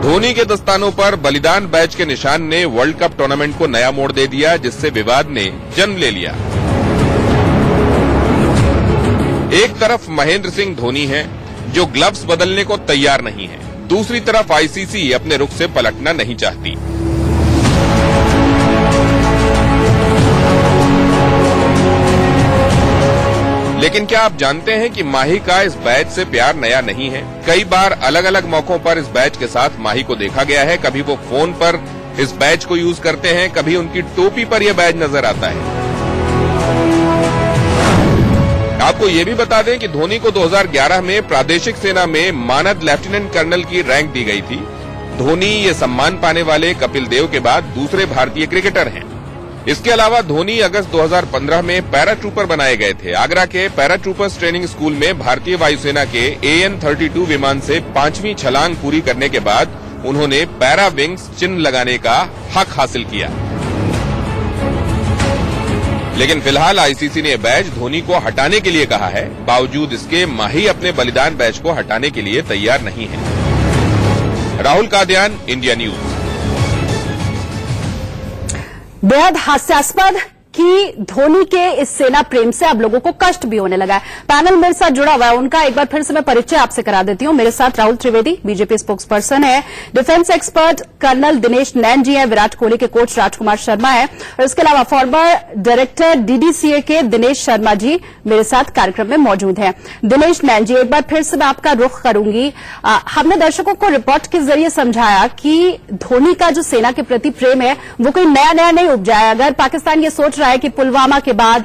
धोनी के दस्तानों पर बलिदान बैच के निशान ने वर्ल्ड कप टूर्नामेंट को नया मोड़ दे दिया, जिससे विवाद ने जन्म ले लिया। एक तरफ महेंद्र सिंह धोनी है, जो ग्लव्स बदलने को तैयार नहीं है, दूसरी तरफ आईसीसी अपने रुख से पलटना नहीं चाहती। लेकिन क्या आप जानते हैं कि माही का इस बैच से प्यार नया नहीं है। कई बार अलग अलग मौकों पर इस बैच के साथ माही को देखा गया है। कभी वो फोन पर इस बैच को यूज करते हैं, कभी उनकी टोपी पर यह बैच नजर आता है। आपको ये भी बता दें कि धोनी को 2011 में प्रादेशिक सेना में मानद लेफ्टिनेंट कर्नल की रैंक दी गई थी। धोनी ये सम्मान पाने वाले कपिल देव के बाद दूसरे भारतीय क्रिकेटर हैं। इसके अलावा धोनी अगस्त 2015 में पैराट्रूपर बनाए गए थे। आगरा के पैराट्रूपर्स ट्रेनिंग स्कूल में भारतीय वायुसेना के AN-32 विमान से 5वीं छलांग पूरी करने के बाद उन्होंने पैरा विंग्स चिन्ह लगाने का हक हासिल किया। लेकिन फिलहाल आईसीसी ने बैच धोनी को हटाने के लिए कहा है। बावजूद इसके माही अपने बलिदान बैच को हटाने के लिए तैयार नहीं है। Rahul Kadian, India news. बेहद हास्यास्पद कि धोनी के इस सेना प्रेम से अब लोगों को कष्ट भी होने लगा है। पैनल मेरे साथ जुड़ा हुआ है, उनका एक बार फिर से मैं परिचय आपसे करा देती हूं। मेरे साथ Rahul Trivedi, BJP spokes person है, डिफेंस एक्सपर्ट कर्नल दिनेश नैन जी है, विराट कोहली के कोच राजकुमार शर्मा है, और इसके अलावा फॉर्मर डायरेक्टर डीडीसीए के दिनेश शर्मा जी मेरे साथ कार्यक्रम में मौजूद हैं। दिनेश नैन जी, एक बार फिर से मैं आपका रुख करूंगी। हमने दर्शकों को रिपोर्ट के जरिए समझाया कि धोनी का जो सेना के प्रति प्रेम है वो कोई नया नहीं उपजा है। अगर पाकिस्तान ये सोच रहा है कि पुलवामा के बाद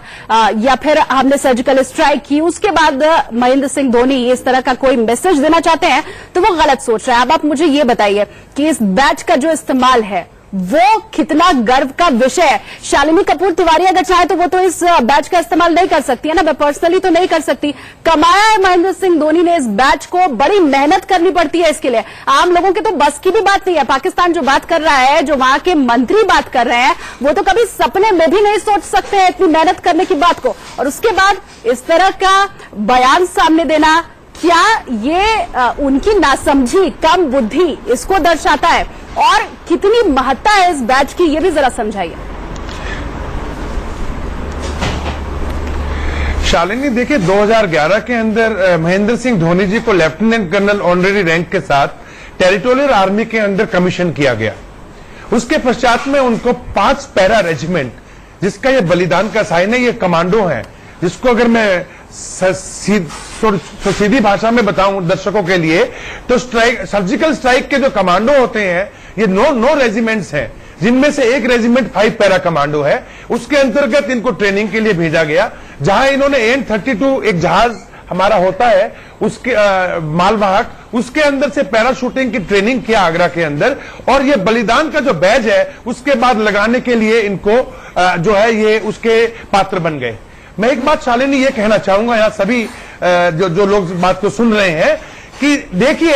या फिर हमने सर्जिकल स्ट्राइक की उसके बाद महेंद्र सिंह धोनी इस तरह का कोई मैसेज देना चाहते हैं तो वो गलत सोच रहा है। अब आप मुझे ये बताइए कि इस बैच का जो इस्तेमाल है वो कितना गर्व का विषय है। शालिनी कपूर तिवारी अगर चाहे तो वो तो इस बैच का इस्तेमाल नहीं कर सकती है ना, मैं पर्सनली तो नहीं कर सकती। कमाया है महेंद्र सिंह धोनी ने इस बैच को, बड़ी मेहनत करनी पड़ती है इसके लिए, आम लोगों के तो बस की भी बात नहीं है। पाकिस्तान जो बात कर रहा है, जो वहां के मंत्री बात कर रहे हैं, वो तो कभी सपने में भी नहीं सोच सकते हैं इतनी मेहनत करने की बात को, और उसके बाद इस तरह का बयान सामने देना, क्या ये उनकी नासमझी, कम बुद्धि इसको दर्शाता है, और कितनी महत्ता है इस बैच की, ये भी जरा समझाइए। शालिनी देखिए, 2011 के अंदर महेंद्र सिंह धोनी जी को लेफ्टिनेंट कर्नल ऑनरेरी रैंक के साथ टेरिटोरियल आर्मी के अंदर कमीशन किया गया। उसके पश्चात में उनको 5 पैरा रेजिमेंट, जिसका ये बलिदान का साइन है, ये कमांडो है, जिसको अगर मैं सीधी भाषा में बताऊं दर्शकों के लिए तो सर्जिकल स्ट्राइक के जो कमांडो होते हैं ये 9 रेजिमेंट्स हैं, जिनमें से एक रेजिमेंट 5 पैरा कमांडो है। उसके अंतर्गत इनको ट्रेनिंग के लिए भेजा गया, जहां इन्होंने AN-32 एक जहाज हमारा होता है उसके मालवाहक, उसके अंदर से पैराशूटिंग की ट्रेनिंग किया आगरा के अंदर, और ये बलिदान का जो बैज है उसके बाद लगाने के लिए इनको जो है ये उसके पात्र बन गए। मैं एक बात शालिनी ये कहना चाहूंगा यहां सभी जो लोग बात को सुन रहे हैं कि देखिए,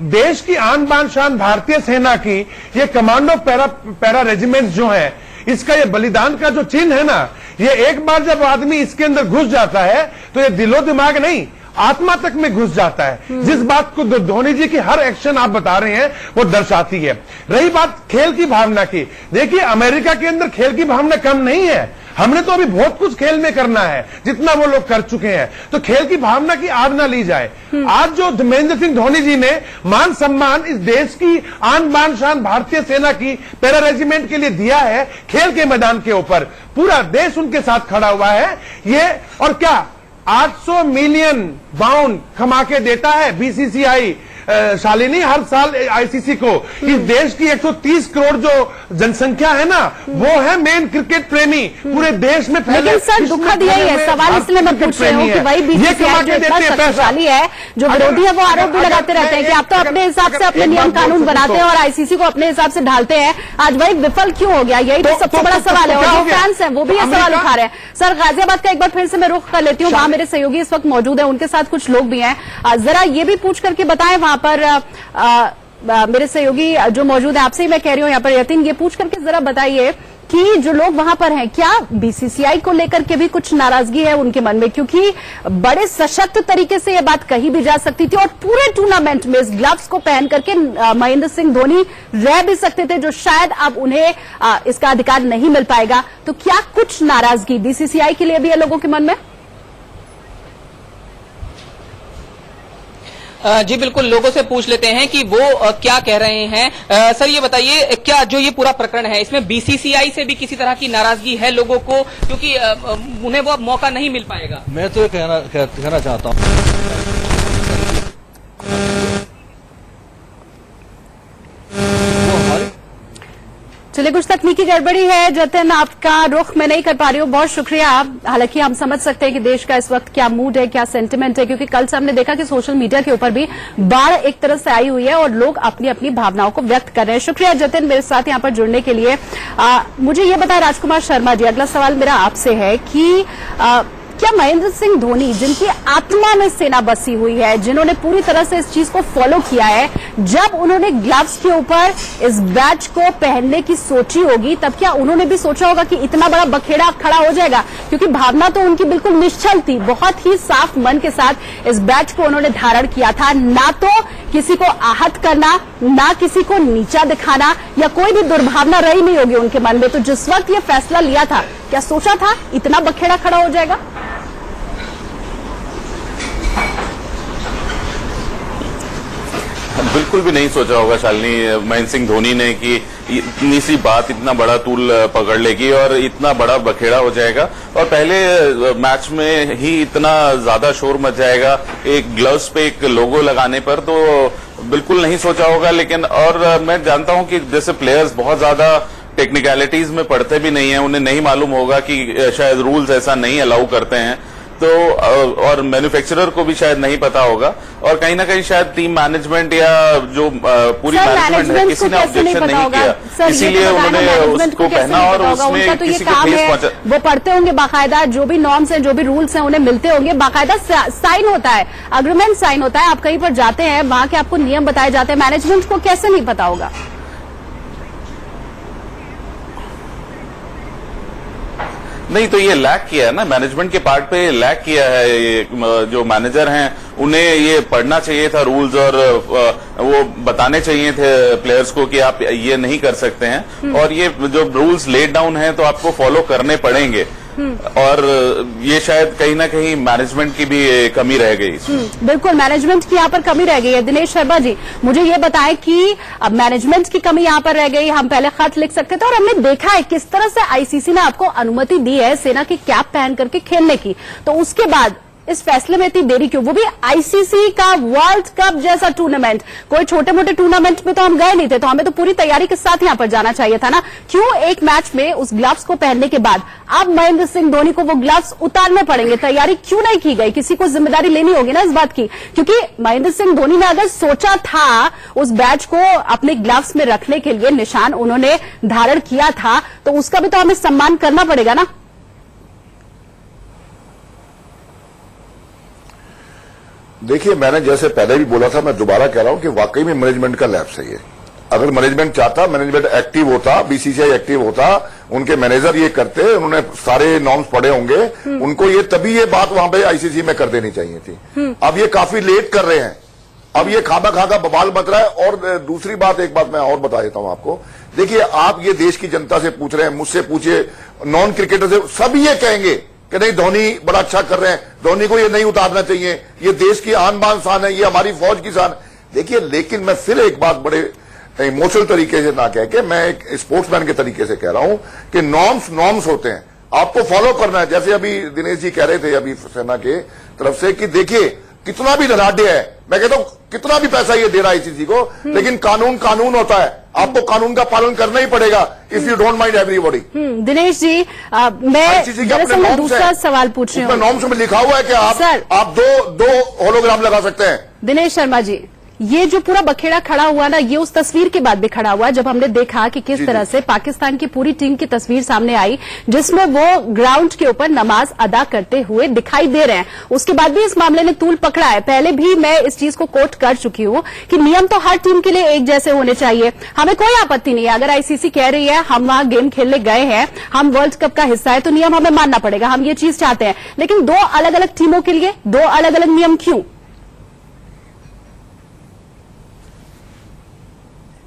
देश की आन बान शान भारतीय सेना की ये कमांडो पैरा रेजिमेंट जो है, इसका ये बलिदान का जो चिन्ह है ना, ये एक बार जब आदमी इसके अंदर घुस जाता है तो ये दिलो दिमाग नहीं, आत्मा तक में घुस जाता है। जिस बात को धोनी जी की हर एक्शन आप बता रहे हैं वो दर्शाती है। रही बात खेल की भावना की, देखिए अमेरिका के अंदर खेल की भावना कम नहीं है, हमने तो अभी बहुत कुछ खेल में करना है जितना वो लोग कर चुके हैं, तो खेल की भावना की आग ना ली जाए। आज जो महेंद्र सिंह धोनी जी ने मान सम्मान इस देश की आन बान शान भारतीय सेना की पैरा रेजिमेंट के लिए दिया है, खेल के मैदान के ऊपर पूरा देश उनके साथ खड़ा हुआ है। ये और क्या 800 मिलियन बाउंड कमा के देता है बीसीसीआई शालिनी हर साल आईसीसी को। इस देश की 130 करोड़ जो जनसंख्या है ना, वो है मेन क्रिकेट प्रेमी पूरे देश में फैले। लेकिन सर दुखद यही है, सवाल इसलिए मैं पूछ रही हूँ कि वही बीसीसीआई जो इतना शक्तिशाली है, जो विरोधी है वो आरोप भी लगाते रहते हैं कि आप तो अपने हिसाब से अपने नियम कानून बनाते हैं और आईसीसी को अपने हिसाब से ढालते हैं, आज वही विफल क्यों हो गया, यही तो सबसे बड़ा सवाल है। और जो फैंस हैं वो भी ये सवाल उठा रहे हैं। सर गाजियाबाद का एक बार फिर से मैं रुख कर लेती हूँ, वहां मेरे सहयोगी इस वक्त मौजूद है, उनके साथ कुछ लोग भी हैं, जरा ये भी पूछ करके बताएं वहां पर मेरे सहयोगी जो मौजूद है, आपसे ही मैं कह रही हूं यहाँ पर यतीन, ये पूछ करके जरा बताइए कि जो लोग वहां पर हैं, क्या बीसीसीआई को लेकर के भी कुछ नाराजगी है उनके मन में, क्योंकि बड़े सशक्त तरीके से ये बात कही भी जा सकती थी और पूरे टूर्नामेंट में इस ग्लव्स को पहन करके महेंद्र सिंह धोनी रह भी सकते थे, जो शायद अब उन्हें इसका अधिकार नहीं मिल पाएगा। तो क्या कुछ नाराजगी बीसीसीआई के लिए भी है लोगों के मन में? जी बिल्कुल, लोगों से पूछ लेते हैं कि वो क्या कह रहे हैं। सर ये बताइए, क्या जो ये पूरा प्रकरण है इसमें बीसीसीआई से भी किसी तरह की नाराजगी है लोगों को, क्योंकि उन्हें वो अब मौका नहीं मिल पाएगा? मैं तो ये कहना चाहता हूँ, चलिए कुछ तकनीकी गड़बड़ी है जतिन, आपका रुख मैं नहीं कर पा रही हूँ, बहुत शुक्रिया। हालांकि हम समझ सकते हैं कि देश का इस वक्त क्या मूड है, क्या सेंटिमेंट है, क्योंकि कल से हमने देखा कि सोशल मीडिया के ऊपर भी बाढ़ एक तरह से आई हुई है और लोग अपनी अपनी भावनाओं को व्यक्त कर रहे हैं। शुक्रिया जतिन मेरे साथ यहाँ पर जुड़ने के लिए। मुझे ये बताया राजकुमार शर्मा जी, अगला सवाल मेरा आपसे है कि क्या महेंद्र सिंह धोनी, जिनकी आत्मा में सेना बसी हुई है, जिन्होंने पूरी तरह से इस चीज को फॉलो किया है, जब उन्होंने ग्लव्स के ऊपर इस बैच को पहनने की सोची होगी, तब क्या उन्होंने भी सोचा होगा कि इतना बड़ा बखेड़ा खड़ा हो जाएगा? क्योंकि भावना तो उनकी बिल्कुल निश्चल थी, बहुत ही साफ मन के साथ इस बैच को उन्होंने धारण किया था, ना तो किसी को आहत करना, ना किसी को नीचा दिखाना या कोई भी दुर्भावना रही नहीं होगी उनके मन में। तो जिस वक्त ये फैसला लिया था, क्या सोचा था इतना बखेड़ा खड़ा हो जाएगा? बिल्कुल भी नहीं सोचा होगा शालिनी, महेंद्र सिंह धोनी ने कि इतनी सी बात इतना बड़ा तूल पकड़ लेगी और इतना बड़ा बखेड़ा हो जाएगा और पहले मैच में ही इतना ज्यादा शोर मच जाएगा एक ग्लव्स पे एक लोगो लगाने पर, तो बिल्कुल नहीं सोचा होगा। लेकिन और मैं जानता हूं कि जैसे प्लेयर्स बहुत ज्यादा टेक्निकलिटीज में पढ़ते भी नहीं है, उन्हें नहीं मालूम होगा कि शायद रूल्स ऐसा नहीं अलाउ करते हैं, तो और मैन्युफैक्चरर को भी शायद नहीं पता होगा और कहीं ना कहीं शायद टीम मैनेजमेंट या जो पूरी मैनेजमेंट है किसी ने ऑब्जेक्शन नहीं किया, इसीलिए उन्होंने उसको पहना और उसमें तो किसी ये को काम ठेस है, पहुंचा। वो पढ़ते होंगे बाकायदा, जो भी नॉर्म्स हैं, जो भी रूल्स हैं उन्हें मिलते होंगे, बाकायदा साइन होता है, अग्रीमेंट साइन होता है। आप कहीं पर जाते हैं, वहां के आपको नियम बताए जाते हैं, मैनेजमेंट को कैसे नहीं पता होगा? नहीं तो ये लैक किया है ना, मैनेजमेंट के पार्ट पे लैक किया है। ये जो मैनेजर हैं उन्हें ये पढ़ना चाहिए था रूल्स और वो बताने चाहिए थे प्लेयर्स को कि आप ये नहीं कर सकते हैं और ये जो रूल्स लेट डाउन हैं तो आपको फॉलो करने पड़ेंगे और ये शायद कहीं ना कहीं मैनेजमेंट की भी कमी रह गई। बिल्कुल मैनेजमेंट की यहाँ पर कमी रह गई है। दिनेश शर्मा जी, मुझे ये बताएं कि अब मैनेजमेंट की कमी यहाँ पर रह गई, हम पहले खत लिख सकते थे और हमने देखा है किस तरह से आईसीसी ने आपको अनुमति दी है सेना की कैप पहन करके खेलने की, तो उसके बाद इस फैसले में इतनी देरी क्यों? वो भी आईसीसी का वर्ल्ड कप जैसा टूर्नामेंट, कोई छोटे मोटे टूर्नामेंट में तो हम गए नहीं थे, तो हमें तो पूरी तैयारी के साथ यहां पर जाना चाहिए था ना। क्यों एक मैच में उस ग्लव्स को पहनने के बाद अब महेंद्र सिंह धोनी को वो ग्लव्स उतारने पड़ेंगे? तैयारी क्यों नहीं की गई? किसी को जिम्मेदारी लेनी होगी ना इस बात की, क्योंकि महेंद्र सिंह धोनी ने अगर सोचा था उस बैच को अपने ग्लव्स में रखने के लिए, निशान उन्होंने धारण किया था, तो उसका भी तो हमें सम्मान करना पड़ेगा ना। देखिए, मैंने जैसे पहले भी बोला था, मैं दोबारा कह रहा हूं कि वाकई में मैनेजमेंट का लैप्स है ये। अगर मैनेजमेंट चाहता, मैनेजमेंट एक्टिव होता, बीसीसीआई एक्टिव होता, उनके मैनेजर ये करते, उन्होंने सारे नॉर्म्स पढ़े होंगे, उनको ये तभी ये बात वहां पे आईसीसी में कर देनी चाहिए थी। अब ये काफी लेट कर रहे हैं, अब ये खाबा खाका बवाल मच रहा है। और दूसरी बात, एक बात मैं और बता देता हूं आपको। देखिए, आप ये देश की जनता से पूछ रहे हैं, मुझसे पूछिए, नॉन क्रिकेटर से, सब ये कहेंगे कि नहीं धोनी बड़ा अच्छा कर रहे हैं, धोनी को ये नहीं उतारना चाहिए, ये देश की आन बान शान है, ये हमारी फौज की शान। देखिए, लेकिन मैं फिर एक बात बड़े इमोशनल तरीके से ना कह के, मैं एक स्पोर्ट्समैन के तरीके से कह रहा हूं कि नॉर्म्स होते हैं, आपको फॉलो करना है। जैसे अभी दिनेश जी कह रहे थे अभी सेना के तरफ से कि देखिए कितना भी धनाढ़ है, मैं कहता हूं कितना भी पैसा ये दे रहा है आईसीसी को, लेकिन कानून होता है, आपको कानून का पालन करना ही पड़ेगा if you don't mind everybody. Dinesh ji, मैं दरअसल में दूसरा सवाल पूछ रही हूँ। नॉर्म्स में लिखा हुआ है कि आप दो होलोग्राम लगा सकते हैं। दिनेश शर्मा जी, ये जो पूरा बखेड़ा खड़ा हुआ ना, ये उस तस्वीर के बाद भी खड़ा हुआ जब हमने देखा कि किस तरह से पाकिस्तान की पूरी टीम की तस्वीर सामने आई, जिसमें वो ग्राउंड के ऊपर नमाज अदा करते हुए दिखाई दे रहे हैं। उसके बाद भी इस मामले ने तूल पकड़ा है। पहले भी मैं इस चीज को कोट कर चुकी हूं कि नियम तो हर टीम के लिए एक जैसे होने चाहिए। हमें कोई आपत्ति नहीं है, अगर आईसीसी कह रही है हम वहां गेम खेलने गए हैं, हम वर्ल्ड कप का हिस्सा है, तो नियम हमें मानना पड़ेगा, हम ये चीज चाहते हैं। लेकिन दो अलग अलग टीमों के लिए दो अलग अलग नियम क्यों?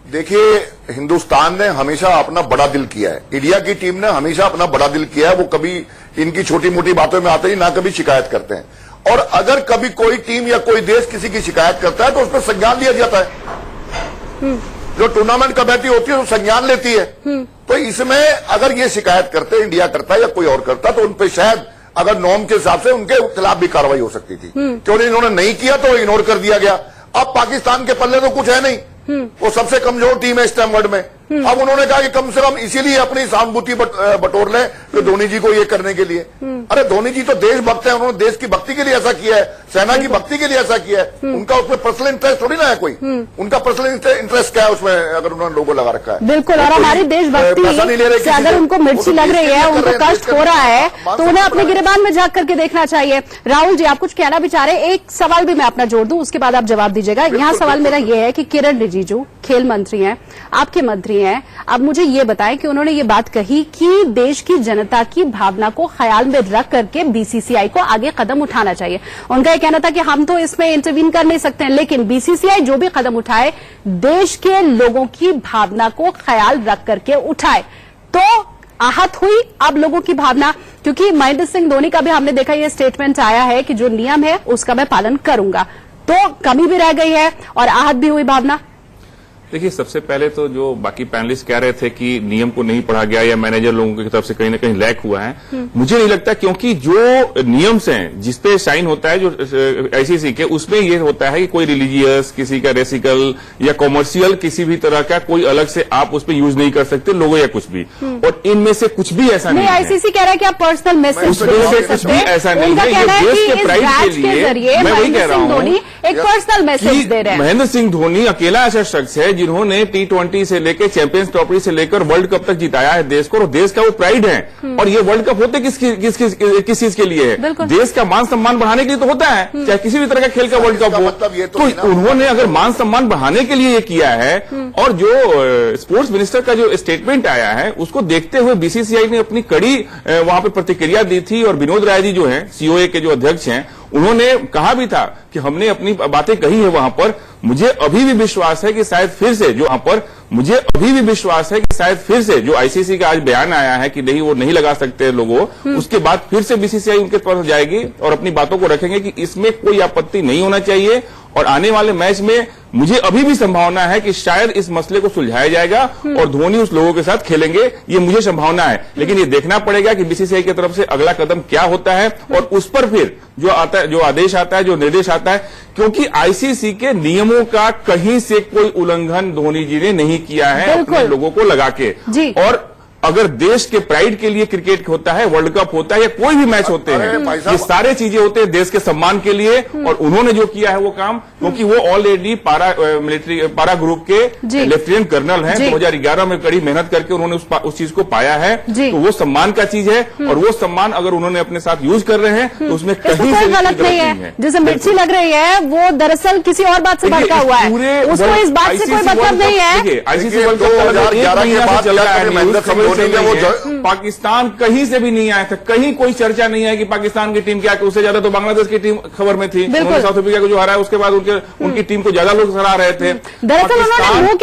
देखिए, हिंदुस्तान ने हमेशा अपना बड़ा दिल किया है, इंडिया की टीम ने हमेशा अपना बड़ा दिल किया है, वो कभी इनकी छोटी मोटी बातों में आते ही ना कभी शिकायत करते हैं। और अगर कभी कोई टीम या कोई देश किसी की शिकायत करता है तो उस पर संज्ञान लिया जाता है। जो टूर्नामेंट कमेटी होती है वो संज्ञान लेती है। तो इसमें अगर ये शिकायत करते, इंडिया करता या कोई और करता, तो उन पर शायद अगर नॉर्म के हिसाब से उनके खिलाफ भी कार्रवाई हो सकती थी। क्योंकि इन्होंने नहीं किया तो इग्नोर कर दिया गया। अब पाकिस्तान के पल्ले तो कुछ है नहीं, वो सबसे कमजोर टीम है इस टाइम वर्ल्ड में। अब उन्होंने कहा कि कम से कम इसीलिए अपनी सहानुभूति बटोर लें कि धोनी जी को ये करने के लिए। अरे धोनी जी तो देशभक्त हैं, उन्होंने देश की भक्ति के लिए ऐसा किया है, सेना की भक्ति के लिए ऐसा किया है। उनका उसमें पर्सनल इंटरेस्ट थोड़ी ना है कोई। उनका पर्सनल इंटरेस्ट क्या है उसमें, अगर उन्होंने लोगो लगा रखा है? बिल्कुल। और हमारी देशभक्ति से अगर उनको मिर्ची लग रही है, उनको कष्ट हो रहा है, तो उन्हें अपने गिरेबान में झांक करके देखना चाहिए। राहुल जी, आप कुछ कहना भी चाह रहे हैं? एक सवाल भी मैं अपना जोड़ दूं, उसके बाद आप जवाब दीजिएगा। यहाँ सवाल मेरा यह है कि किरण रिजिजू खेल मंत्री हैं, आपके मंत्री प्रधानमंत्री हैं, अब मुझे ये बताएं कि उन्होंने ये बात कही कि देश की जनता की भावना को ख्याल में रख करके बीसीसीआई को आगे कदम उठाना चाहिए। उनका ये कहना था कि हम तो इसमें इंटरवीन कर नहीं सकते हैं, लेकिन बीसीसीआई जो भी कदम उठाए देश के लोगों की भावना को ख्याल रख करके उठाए। तो आहत हुई अब लोगों की भावना, क्योंकि महेंद्र सिंह धोनी का भी हमने देखा ये स्टेटमेंट आया है कि जो नियम है उसका मैं पालन करूंगा, तो कमी भी रह गई है और आहत भी हुई भावना। देखिए, सबसे पहले तो जो बाकी पैनलिस्ट कह रहे थे कि नियम को नहीं पढ़ा गया या मैनेजर लोगों की तरफ से कहीं ना कहीं लैक हुआ है, मुझे नहीं लगता, क्योंकि जो नियम्स हैं जिसपे साइन होता है जो आईसीसी के, उसमें ये होता है कि कोई रिलीजियस, किसी का रेसिकल या कॉमर्शियल किसी भी तरह का कोई अलग से आप उस पर यूज नहीं कर सकते, लोगो या कुछ भी। और इनमें से कुछ भी ऐसा नहीं है। आईसीसी कह रहा है कि आप पर्सनल मैसेज कुछ भी ऐसा नहीं है। ये देश के प्राइड के लिए मैं वही कह रहा हूँ, एक पर्सनल मैसेज दे रहे हैं। महेंद्र सिंह धोनी अकेला ऐसा शख्स है जिन्होंने T20 से लेकर चैंपियंस ट्रॉफी से लेकर वर्ल्ड कप तक जिताया है देश को, और देश का वो प्राइड है। और ये वर्ल्ड कप होते किस चीज के लिए है? देश का मान सम्मान बढ़ाने के लिए तो होता है, चाहे किसी भी तरह का खेल का वर्ल्ड कप हो। तो उन्होंने अगर मान सम्मान बढ़ाने के लिए ये किया है, और जो स्पोर्ट्स मिनिस्टर का जो स्टेटमेंट आया है उसको देखते हुए बीसीसीआई ने अपनी कड़ी वहां पर प्रतिक्रिया दी थी। और विनोद राय जी जो है सीओए के जो अध्यक्ष हैं, उन्होंने कहा भी था कि हमने अपनी बातें कही है वहां पर। मुझे अभी भी विश्वास है कि शायद फिर से जो आईसीसी का आज बयान आया है कि नहीं वो नहीं लगा सकते लोगों, उसके बाद फिर से बीसीसीआई उनके पास जाएगी और अपनी बातों को रखेंगे कि इसमें कोई आपत्ति नहीं होना चाहिए। और आने वाले मैच में मुझे अभी भी संभावना है कि शायद इस मसले को सुलझाया जाएगा और धोनी उस लोगों के साथ खेलेंगे, ये मुझे संभावना है। लेकिन ये देखना पड़ेगा कि बीसीसीआई की तरफ से अगला कदम क्या होता है और उस पर फिर जो आता है, जो आदेश आता है, जो निर्देश आता है, क्योंकि आईसीसी के नियमों का कहीं से कोई उल्लंघन धोनी जी ने नहीं किया है अपने लोगों को लगा के। और अगर देश के प्राइड के लिए क्रिकेट होता है, वर्ल्ड कप होता है या कोई भी मैच होते हैं, ये सारे चीजें होते हैं देश के सम्मान के लिए। और उन्होंने जो किया है वो काम, क्योंकि वो ऑलरेडी पारा ग्रुप के लेफ्टिनेंट कर्नल हैं, 2011 में कड़ी मेहनत करके उन्होंने उस चीज को पाया है। तो वो सम्मान का चीज है, और वो सम्मान अगर उन्होंने अपने साथ यूज कर रहे हैं तो उसमें कहीं से गलत नहीं है। जिसे मिर्ची लग रही है वो दरअसल किसी और बात से भड़का हुआ है, उसको इस बात से कोई मतलब नहीं है। आईसीसी वर्ल्ड कप चल रहा है, पाकिस्तान कहीं से भी नहीं आया था, कहीं कोई चर्चा नहीं है कि पाकिस्तान की टीम क्या, उससे ज्यादा तो बांग्लादेश की टीम खबर में थी। उन्होंने साउथ अफ्रीका को जो हराया उसके बाद उनकी टीम को ज्यादा लोग सराह रहे थे। पाकिस्तान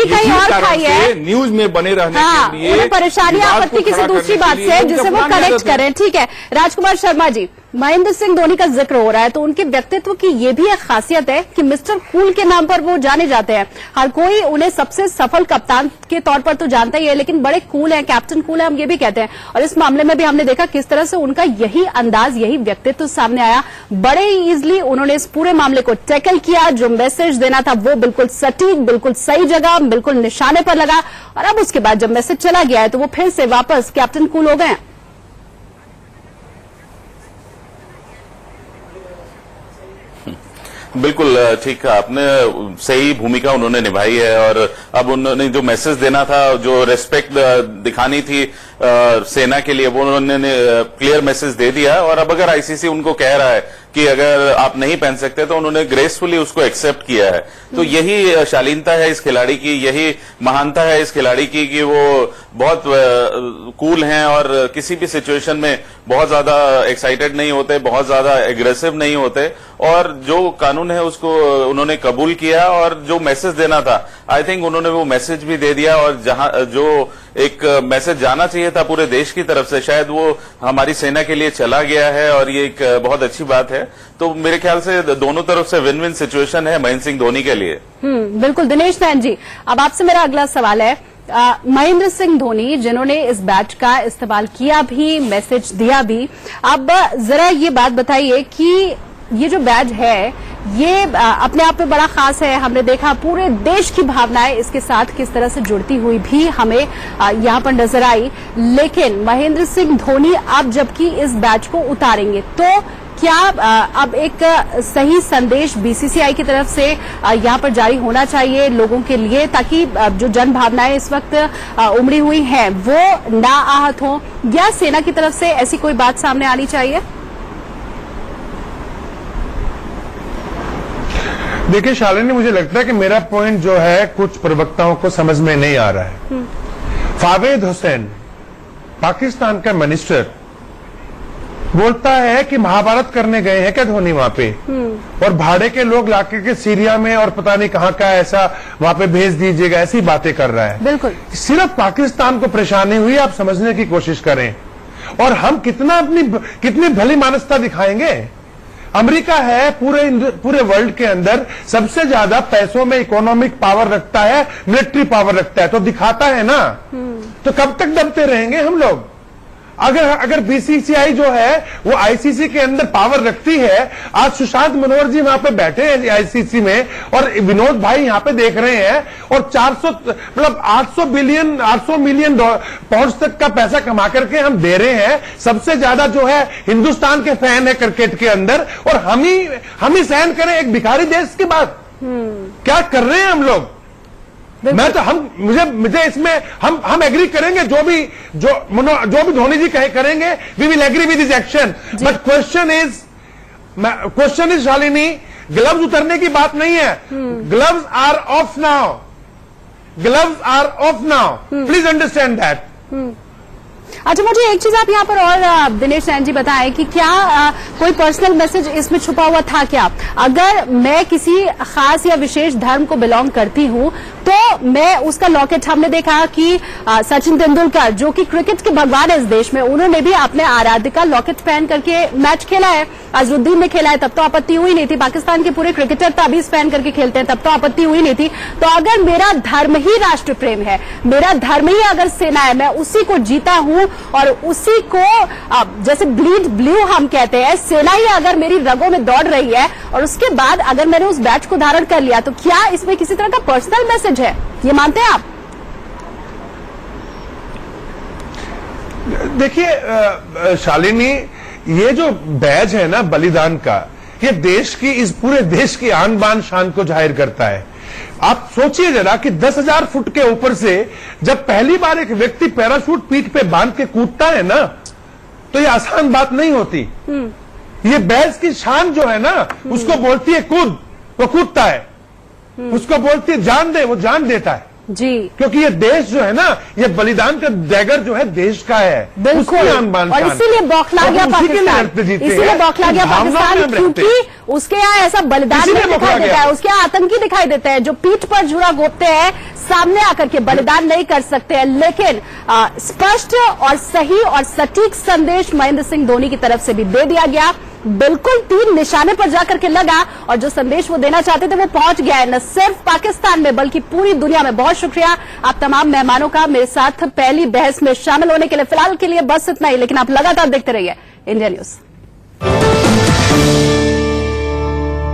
न्यूज में बने रहने के लिए परेशानी आपत्ति किसी दूसरी बात से जिसे वो कनेक्ट करें। ठीक है, राजकुमार शर्मा जी, महेंद्र सिंह धोनी का जिक्र हो रहा है तो उनके व्यक्तित्व की ये भी एक खासियत है कि मिस्टर कूल के नाम पर वो जाने जाते हैं। हर कोई उन्हें सबसे सफल कप्तान के तौर पर तो जानता ही है, लेकिन बड़े कूल हैं, कैप्टन कूल है, हम ये भी कहते हैं। और इस मामले में भी हमने देखा किस तरह से उनका यही अंदाज, यही व्यक्तित्व सामने आया। बड़े इजीली उन्होंने इस पूरे मामले को टैकल किया, जो मैसेज देना था वो बिल्कुल सटीक, बिल्कुल सही जगह, बिल्कुल निशाने पर लगा। और अब उसके बाद जब मैसेज चला गया है तो वो फिर से वापस कैप्टन कूल हो गए। बिल्कुल ठीक है, आपने सही भूमिका उन्होंने निभाई है। और अब उन्होंने जो मैसेज देना था, जो रेस्पेक्ट दिखानी थी सेना के लिए, वो उन्होंने क्लियर मैसेज दे दिया। और अब अगर आईसीसी उनको कह रहा है कि अगर आप नहीं पहन सकते तो उन्होंने ग्रेसफुली उसको एक्सेप्ट किया है। तो यही शालीनता है इस खिलाड़ी की, यही महानता है इस खिलाड़ी की कि वो बहुत कूल हैं और किसी भी सिचुएशन में बहुत ज्यादा एक्साइटेड नहीं होते, बहुत ज्यादा एग्रेसिव नहीं होते। और जो कानून है उसको उन्होंने कबूल किया और जो मैसेज देना था, आई थिंक उन्होंने वो मैसेज भी दे दिया। और जहां जो एक मैसेज जाना चाहिए था पूरे देश की तरफ से, शायद वो हमारी सेना के लिए चला गया है और ये एक बहुत अच्छी बात है। तो मेरे ख्याल से दोनों तरफ से विन विन सिचुएशन है महेंद्र सिंह धोनी के लिए। बिल्कुल। दिनेश नैन जी, अब आपसे मेरा अगला सवाल है, महेंद्र सिंह धोनी जिन्होंने इस बैच का इस्तेमाल किया भी, मैसेज दिया भी, अब जरा ये बात बताइए कि ये जो बैज है ये अपने आप में बड़ा खास है। हमने देखा पूरे देश की भावनाएं इसके साथ किस तरह से जुड़ती हुई भी हमें यहाँ पर नजर आई। लेकिन महेंद्र सिंह धोनी अब जबकि इस बैच को उतारेंगे तो क्या अब एक सही संदेश बीसीसीआई की तरफ से यहाँ पर जारी होना चाहिए लोगों के लिए, ताकि जो जन भावनाएं इस वक्त उमड़ी हुई हैं वो ना आहत हो, या सेना की तरफ से ऐसी कोई बात सामने आनी चाहिए? देखिए शालिनी, मुझे लगता है कि मेरा पॉइंट जो है कुछ प्रवक्ताओं को समझ में नहीं आ रहा है। फावेद हुसैन पाकिस्तान का मिनिस्टर बोलता है कि महाभारत करने गए हैं क्या धोनी वहां पे, और भाड़े के लोग लाके के सीरिया में और पता नहीं कहां का ऐसा वहां पे भेज दीजिएगा, ऐसी बातें कर रहा है। बिल्कुल सिर्फ पाकिस्तान को परेशानी हुई, आप समझने की कोशिश करें। और हम कितनी भली मानसता दिखाएंगे। अमेरिका है पूरे वर्ल्ड के अंदर सबसे ज्यादा पैसों में इकोनॉमिक पावर रखता है, मिलिट्री पावर रखता है, तो दिखाता है ना। तो कब तक दबते रहेंगे हम लोग? अगर बीसीसीआई जो है वो आईसीसी के अंदर पावर रखती है, आज सुशांत मनोहर जी वहां पे बैठे हैं आईसीसी में और विनोद भाई यहां पे देख रहे हैं, और 800 मिलियन पाउंड तक का पैसा कमा करके हम दे रहे हैं। सबसे ज्यादा जो है हिंदुस्तान के फैन है क्रिकेट के अंदर, और हम ही सहन करें एक भिखारी देश के बाद। क्या कर रहे हैं हम लोग? मुझे इसमें हम एग्री करेंगे, जो भी धोनी जी करेंगे, we will agree with his action. But question is Shalini, gloves उतरने की बात नहीं है। Gloves are off now, please understand that. अच्छा, मुझे एक चीज आप यहाँ पर और दिनेश जैन जी बताएं कि क्या कोई पर्सनल मैसेज इसमें छुपा हुआ था क्या? अगर मैं किसी खास या विशेष धर्म को बिलोंग करती हूँ तो मैं उसका लॉकेट, हमने देखा कि सचिन तेंदुलकर जो कि क्रिकेट के भगवान है इस देश में, उन्होंने भी अपने आराध्य का लॉकेट पहन करके मैच खेला है। अजरुद्दीन ने खेला है, तब तो आपत्ति हुई नहीं थी। पाकिस्तान के पूरे क्रिकेटर ताबीज पहन करके खेलते हैं, तब तो आपत्ति हुई नहीं थी। तो अगर मेरा धर्म ही राष्ट्र प्रेम है, मेरा धर्म ही अगर सेना है, मैं उसी को जीता हूं और उसी को जैसे ब्लीड ब्लू हम कहते हैं, सेना ही अगर मेरी रगों में दौड़ रही है और उसके बाद अगर मैंने उस बैच को धारण कर लिया, तो क्या इसमें किसी तरह का पर्सनल मैसेज है? ये मानते हैं आप? देखिए शालिनी, ये जो बैज है ना बलिदान का, ये देश की, इस पूरे देश की आन बान शान को जाहिर करता है। आप सोचिए जरा कि 10,000 फुट के ऊपर से जब पहली बार एक व्यक्ति पैराशूट पीठ पे बांध के कूदता है ना, तो ये आसान बात नहीं होती। ये बैज की शान जो है ना, उसको बोलती है कूद, वो कूदता है। उसको बोलती है जान दे, वो जान देता है जी। क्योंकि ये देश जो है ना, ये बलिदान का डैगर जो है देश का है, बिल्कुल। और इसीलिए बौखला गया पाकिस्तान, इसीलिए बौखला गया पाकिस्तान, क्योंकि उसके यहाँ ऐसा बलिदान नहीं दिखाई देता है, उसके यहाँ आतंकी दिखाई देता है जो पीठ पर झुरा घोंपते हैं, सामने आकर के बलिदान नहीं कर सकते हैं। लेकिन स्पष्ट और सही और सटीक संदेश महेंद्र सिंह धोनी की तरफ से भी दे दिया गया, बिल्कुल तीर निशाने पर जाकर के लगा, और जो संदेश वो देना चाहते थे वो पहुंच गया है, न सिर्फ पाकिस्तान में बल्कि पूरी दुनिया में। बहुत शुक्रिया आप तमाम मेहमानों का मेरे साथ पहली बहस में शामिल होने के लिए। फिलहाल के लिए बस इतना ही, लेकिन आप लगातार देखते रहिए इंडिया न्यूज।